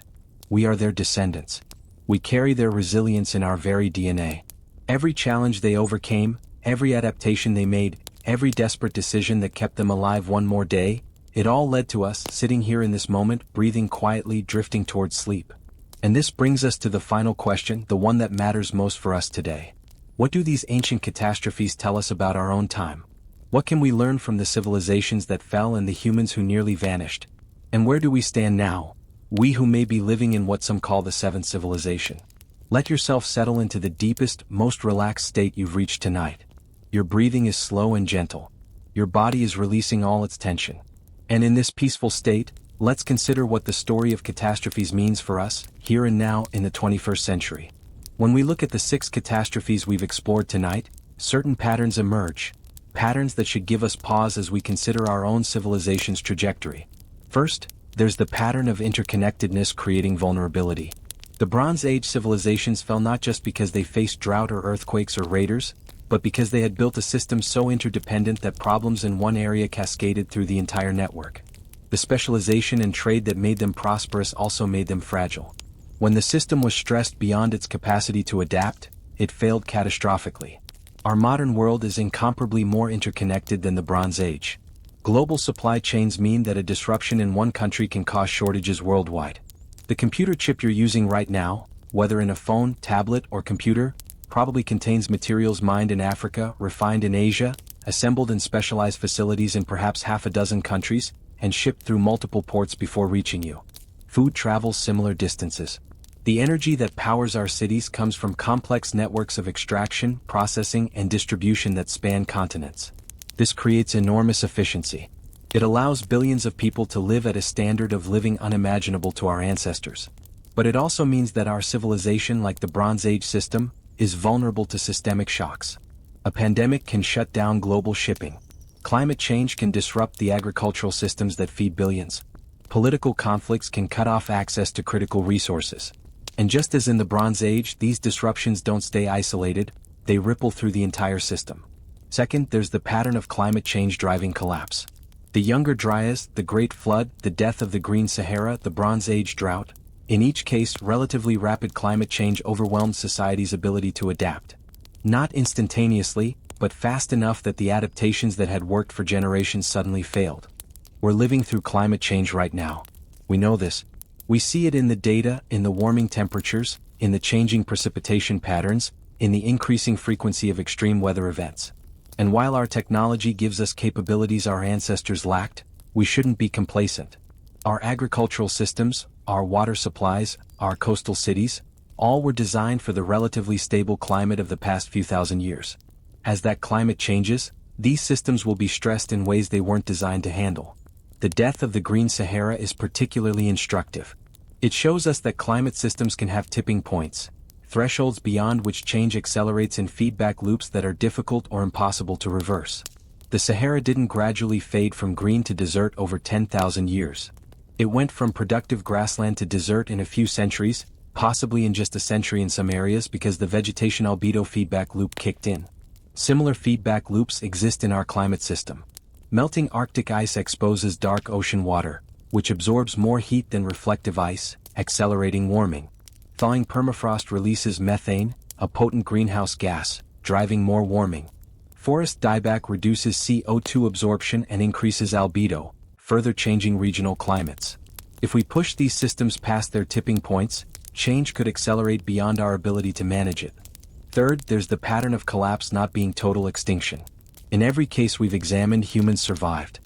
We are their descendants. We carry their resilience in our very DNA. Every challenge they overcame, every adaptation they made, every desperate decision that kept them alive one more day, it all led to us sitting here in this moment, breathing quietly, drifting towards sleep. And this brings us to the final question, the one that matters most for us today. What do these ancient catastrophes tell us about our own time? What can we learn from the civilizations that fell and the humans who nearly vanished? And where do we stand now, we who may be living in what some call the seventh civilization? Let yourself settle into the deepest, most relaxed state you've reached tonight. Your breathing is slow and gentle. Your body is releasing all its tension. And in this peaceful state, let's consider what the story of catastrophes means for us, here and now in the 21st century. When we look at the 6 catastrophes we've explored tonight, certain patterns emerge, patterns that should give us pause as we consider our own civilization's trajectory. First, there's the pattern of interconnectedness creating vulnerability. The Bronze Age civilizations fell not just because they faced drought or earthquakes or raiders, but because they had built a system so interdependent that problems in one area cascaded through the entire network. The specialization and trade that made them prosperous also made them fragile. When the system was stressed beyond its capacity to adapt, it failed catastrophically. Our modern world is incomparably more interconnected than the Bronze Age. Global supply chains mean that a disruption in one country can cause shortages worldwide. The computer chip you're using right now, whether in a phone, tablet, or computer, probably contains materials mined in Africa, refined in Asia, assembled in specialized facilities in perhaps half a dozen countries, and shipped through multiple ports before reaching you. Food travels similar distances. The energy that powers our cities comes from complex networks of extraction, processing, and distribution that span continents. This creates enormous efficiency. It allows billions of people to live at a standard of living unimaginable to our ancestors. But it also means that our civilization, like the Bronze Age system, is vulnerable to systemic shocks. A pandemic can shut down global shipping. Climate change can disrupt the agricultural systems that feed billions. Political conflicts can cut off access to critical resources. And just as in the Bronze Age, these disruptions don't stay isolated, they ripple through the entire system. Second, there's the pattern of climate change driving collapse. The Younger Dryas, the Great Flood, the death of the Green Sahara, the Bronze Age drought. In each case, relatively rapid climate change overwhelmed society's ability to adapt. Not instantaneously, but fast enough that the adaptations that had worked for generations suddenly failed. We're living through climate change right now. We know this. We see it in the data, in the warming temperatures, in the changing precipitation patterns, in the increasing frequency of extreme weather events. And while our technology gives us capabilities our ancestors lacked, we shouldn't be complacent. Our agricultural systems, our water supplies, our coastal cities, all were designed for the relatively stable climate of the past few thousand years. As that climate changes, these systems will be stressed in ways they weren't designed to handle. The death of the Green Sahara is particularly instructive. It shows us that climate systems can have tipping points, thresholds beyond which change accelerates in feedback loops that are difficult or impossible to reverse. The Sahara didn't gradually fade from green to desert over 10,000 years. It went from productive grassland to desert in a few centuries, possibly in just a century in some areas because the vegetation albedo feedback loop kicked in. Similar feedback loops exist in our climate system. Melting Arctic ice exposes dark ocean water, which absorbs more heat than reflective ice, accelerating warming. Thawing permafrost releases methane, a potent greenhouse gas, driving more warming. Forest dieback reduces CO2 absorption and increases albedo, further changing regional climates. If we push these systems past their tipping points, change could accelerate beyond our ability to manage it. Third, there's the pattern of collapse not being total extinction. In every case we've examined, humans survived.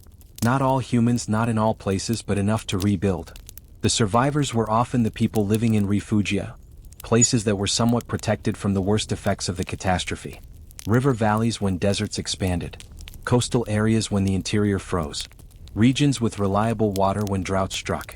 Not all humans, not in all places, but enough to rebuild. The survivors were often the people living in refugia, places that were somewhat protected from the worst effects of the catastrophe. River valleys when deserts expanded. Coastal areas when the interior froze. Regions with reliable water when drought struck.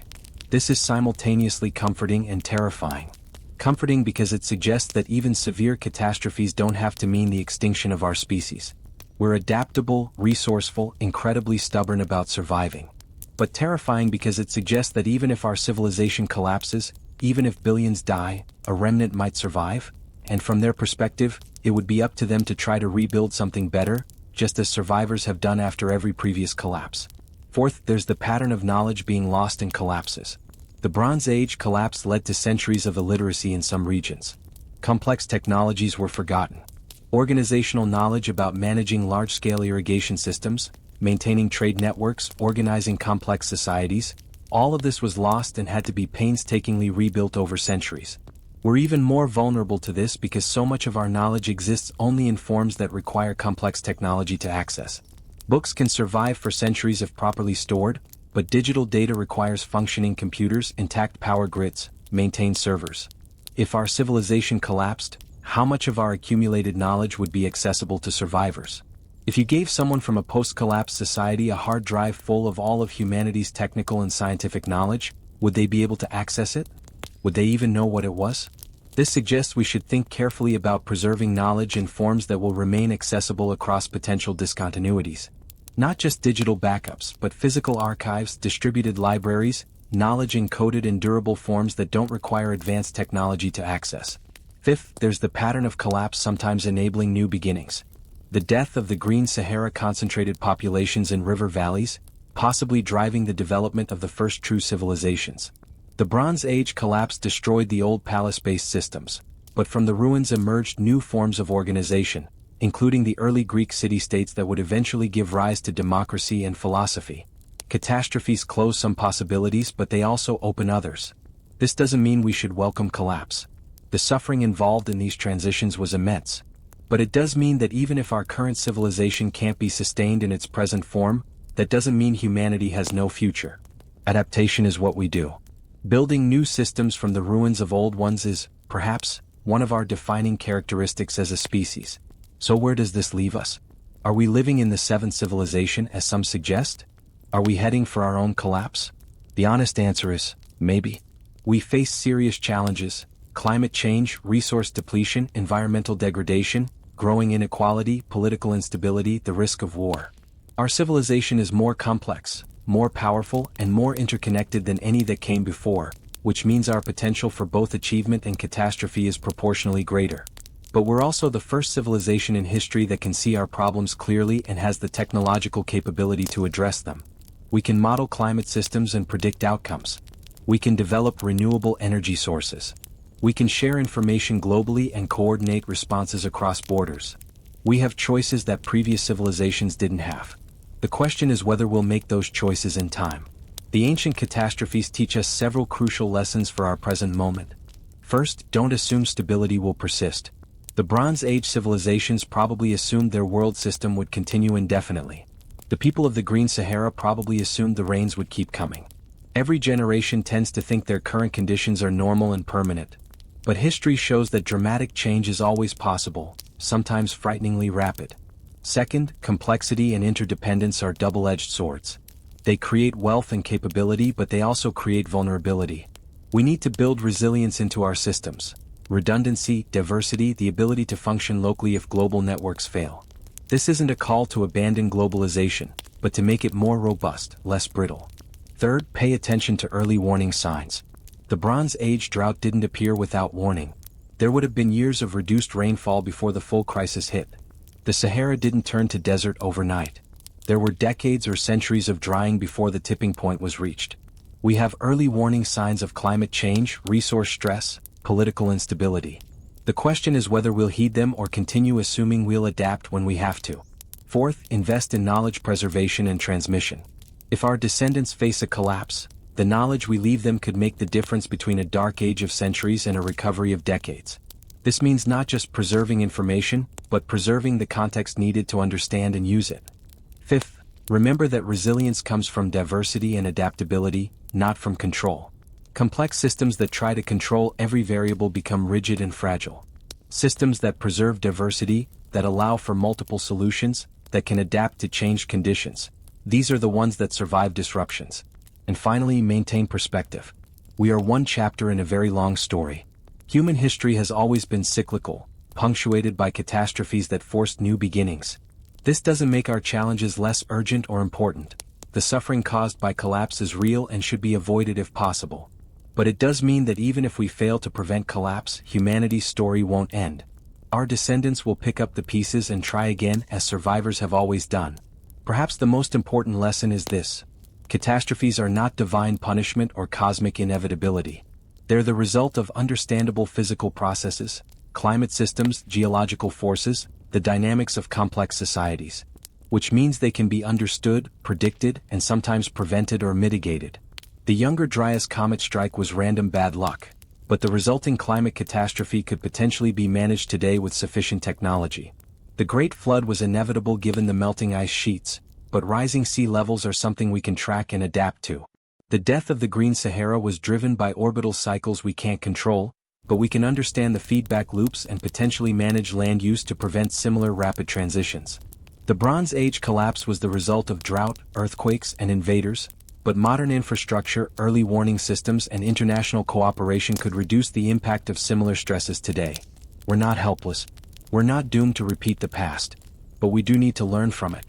This is simultaneously comforting and terrifying. Comforting because it suggests that even severe catastrophes don't have to mean the extinction of our species. We're adaptable, resourceful, incredibly stubborn about surviving. But terrifying because it suggests that even if our civilization collapses, even if billions die, a remnant might survive, and from their perspective, it would be up to them to try to rebuild something better, just as survivors have done after every previous collapse. Fourth, there's the pattern of knowledge being lost in collapses. The Bronze Age collapse led to centuries of illiteracy in some regions. Complex technologies were forgotten. Organizational knowledge about managing large-scale irrigation systems, maintaining trade networks, organizing complex societies, all of this was lost and had to be painstakingly rebuilt over centuries. We're even more vulnerable to this because so much of our knowledge exists only in forms that require complex technology to access. Books can survive for centuries if properly stored, but digital data requires functioning computers, intact power grids, maintained servers. If our civilization collapsed, how much of our accumulated knowledge would be accessible to survivors? If you gave someone from a post-collapse society a hard drive full of all of humanity's technical and scientific knowledge, would they be able to access it? Would they even know what it was? This suggests we should think carefully about preserving knowledge in forms that will remain accessible across potential discontinuities. Not just digital backups, but physical archives, distributed libraries, knowledge encoded in durable forms that don't require advanced technology to access. Fifth, there's the pattern of collapse sometimes enabling new beginnings. The death of the Green Sahara concentrated populations in river valleys, possibly driving the development of the first true civilizations. The Bronze Age collapse destroyed the old palace-based systems, but from the ruins emerged new forms of organization, including the early Greek city-states that would eventually give rise to democracy and philosophy. Catastrophes close some possibilities, but they also open others. This doesn't mean we should welcome collapse. The suffering involved in these transitions was immense. But it does mean that even if our current civilization can't be sustained in its present form, that doesn't mean humanity has no future. Adaptation is what we do. Building new systems from the ruins of old ones is, perhaps, one of our defining characteristics as a species. So where does this leave us? Are we living in the seventh civilization, as some suggest? Are we heading for our own collapse? The honest answer is, maybe. We face serious challenges: climate change, resource depletion, environmental degradation, growing inequality, political instability, the risk of war. Our civilization is more complex, more powerful, and more interconnected than any that came before, which means our potential for both achievement and catastrophe is proportionally greater. But we're also the first civilization in history that can see our problems clearly and has the technological capability to address them. We can model climate systems and predict outcomes. We can develop renewable energy sources. We can share information globally and coordinate responses across borders. We have choices that previous civilizations didn't have. The question is whether we'll make those choices in time. The ancient catastrophes teach us several crucial lessons for our present moment. First, don't assume stability will persist. The Bronze Age civilizations probably assumed their world system would continue indefinitely. The people of the Green Sahara probably assumed the rains would keep coming. Every generation tends to think their current conditions are normal and permanent. But history shows that dramatic change is always possible, sometimes frighteningly rapid. Second, complexity and interdependence are double-edged swords. They create wealth and capability, but they also create vulnerability. We need to build resilience into our systems. Redundancy, diversity, the ability to function locally if global networks fail. This isn't a call to abandon globalization, but to make it more robust, less brittle. Third, pay attention to early warning signs. The Bronze Age drought didn't appear without warning. There would have been years of reduced rainfall before the full crisis hit. The Sahara didn't turn to desert overnight. There were decades or centuries of drying before the tipping point was reached. We have early warning signs of climate change, resource stress, political instability. The question is whether we'll heed them or continue assuming we'll adapt when we have to. Fourth, invest in knowledge preservation and transmission. If our descendants face a collapse, the knowledge we leave them could make the difference between a dark age of centuries and a recovery of decades. This means not just preserving information, but preserving the context needed to understand and use it. Fifth, remember that resilience comes from diversity and adaptability, not from control. Complex systems that try to control every variable become rigid and fragile. Systems that preserve diversity, that allow for multiple solutions, that can adapt to changed conditions, these are the ones that survive disruptions. And finally, maintain perspective. We are one chapter in a very long story. Human history has always been cyclical, punctuated by catastrophes that forced new beginnings. This doesn't make our challenges less urgent or important. The suffering caused by collapse is real and should be avoided if possible. But it does mean that even if we fail to prevent collapse, humanity's story won't end. Our descendants will pick up the pieces and try again, as survivors have always done. Perhaps the most important lesson is this: catastrophes are not divine punishment or cosmic inevitability. They're the result of understandable physical processes, climate systems, geological forces, the dynamics of complex societies. Which means they can be understood, predicted, and sometimes prevented or mitigated. The Younger Dryas comet strike was random bad luck, but the resulting climate catastrophe could potentially be managed today with sufficient technology. The Great Flood was inevitable given the melting ice sheets, but rising sea levels are something we can track and adapt to. The death of the Green Sahara was driven by orbital cycles we can't control, but we can understand the feedback loops and potentially manage land use to prevent similar rapid transitions. The Bronze Age collapse was the result of drought, earthquakes, and invaders, but modern infrastructure, early warning systems, and international cooperation could reduce the impact of similar stresses today. We're not helpless. We're not doomed to repeat the past, but we do need to learn from it.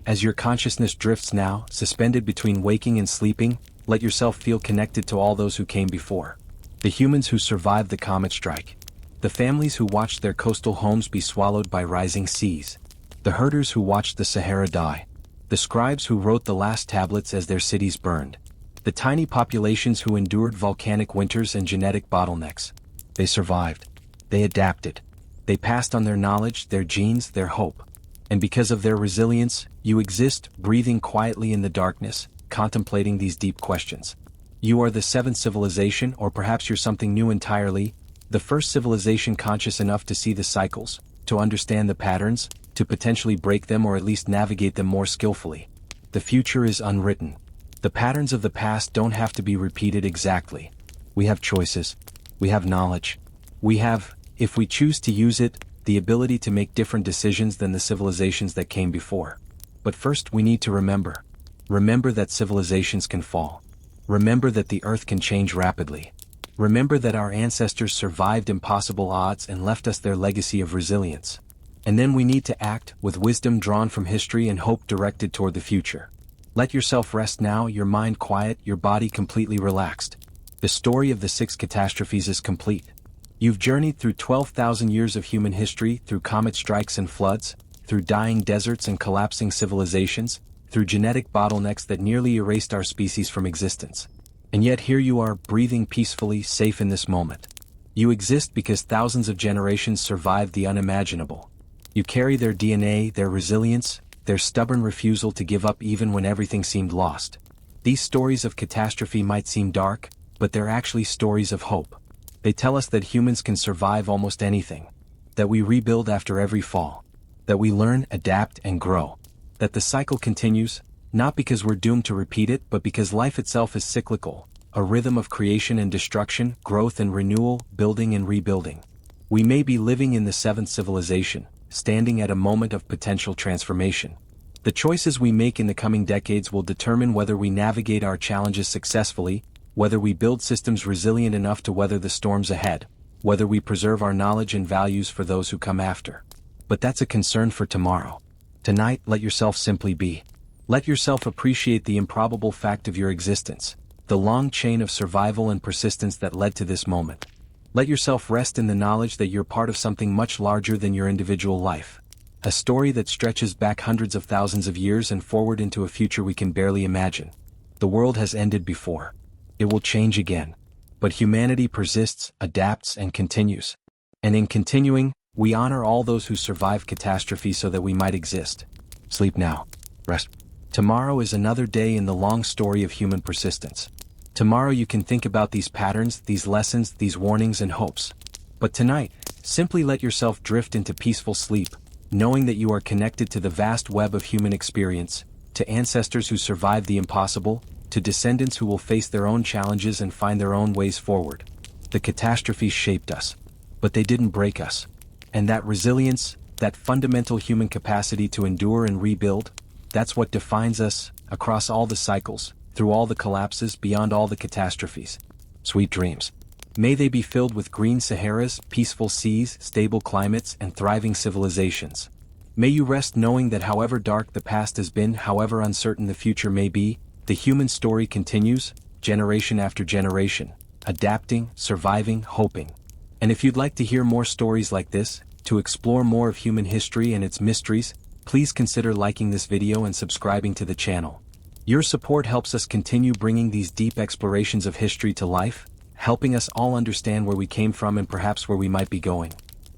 As your consciousness drifts now, suspended between waking and sleeping, let yourself feel connected to all those who came before. The humans who survived the comet strike. The families who watched their coastal homes be swallowed by rising seas. The herders who watched the Sahara die. The scribes who wrote the last tablets as their cities burned. The tiny populations who endured volcanic winters and genetic bottlenecks. They survived. They adapted. They passed on their knowledge, their genes, their hope. And because of their resilience, you exist, breathing quietly in the darkness, contemplating these deep questions. You are the seventh civilization, or perhaps you're something new entirely, the first civilization conscious enough to see the cycles, to understand the patterns, to potentially break them or at least navigate them more skillfully. The future is unwritten. The patterns of the past don't have to be repeated exactly. We have choices. We have knowledge. We have, if we choose to use it, the ability to make different decisions than the civilizations that came before. But first we need to remember. Remember that civilizations can fall. Remember that the earth can change rapidly. Remember that our ancestors survived impossible odds and left us their legacy of resilience. And then we need to act, with wisdom drawn from history and hope directed toward the future. Let yourself rest now, your mind quiet, your body completely relaxed. The story of the 6 catastrophes is complete. You've journeyed through 12,000 years of human history, through comet strikes and floods, through dying deserts and collapsing civilizations, through genetic bottlenecks that nearly erased our species from existence. And yet here you are, breathing peacefully, safe in this moment. You exist because thousands of generations survived the unimaginable. You carry their DNA, their resilience, their stubborn refusal to give up even when everything seemed lost. These stories of catastrophe might seem dark, but they're actually stories of hope. They tell us that humans can survive almost anything. That we rebuild after every fall. That we learn, adapt, and grow. That the cycle continues, not because we're doomed to repeat it, but because life itself is cyclical, a rhythm of creation and destruction, growth and renewal, building and rebuilding. We may be living in the 7th civilization, standing at a moment of potential transformation. The choices we make in the coming decades will determine whether we navigate our challenges successfully, whether we build systems resilient enough to weather the storms ahead, whether we preserve our knowledge and values for those who come after. But that's a concern for tomorrow. Tonight, let yourself simply be. Let yourself appreciate the improbable fact of your existence, the long chain of survival and persistence that led to this moment. Let yourself rest in the knowledge that you're part of something much larger than your individual life. A story that stretches back hundreds of thousands of years and forward into a future we can barely imagine. The world has ended before. It will change again. But humanity persists, adapts, and continues. And in continuing, we honor all those who survived catastrophe so that we might exist. Sleep now. Rest. Tomorrow is another day in the long story of human persistence. Tomorrow you can think about these patterns, these lessons, these warnings and hopes. But tonight, Simply let yourself drift into peaceful sleep, knowing that you are connected to the vast web of human experience, to ancestors who survived the impossible, to descendants who will face their own challenges and find their own ways forward. The catastrophes shaped us, but they didn't break us. And that resilience, that fundamental human capacity to endure and rebuild, that's what defines us, across all the cycles, through all the collapses, beyond all the catastrophes. Sweet dreams. May they be filled with green Saharas, peaceful seas, stable climates, and thriving civilizations. May you rest knowing that however dark the past has been, however uncertain the future may be, the human story continues, generation after generation, adapting, surviving, hoping. And if you'd like to hear more stories like this, to explore more of human history and its mysteries, please consider liking this video and subscribing to the channel. Your support helps us continue bringing these deep explorations of history to life, helping us all understand where we came from and perhaps where we might be going.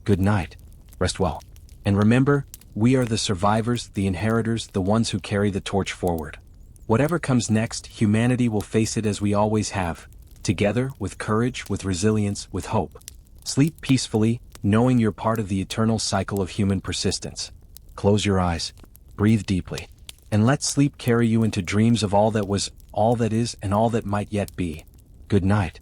Good night. Rest well. And remember, we are the survivors, the inheritors, the ones who carry the torch forward. Whatever comes next, humanity will face it as we always have, together, with courage, with resilience, with hope. Sleep peacefully, knowing you're part of the eternal cycle of human persistence. Close your eyes, breathe deeply, and let sleep carry you into dreams of all that was, all that is, and all that might yet be. Good night.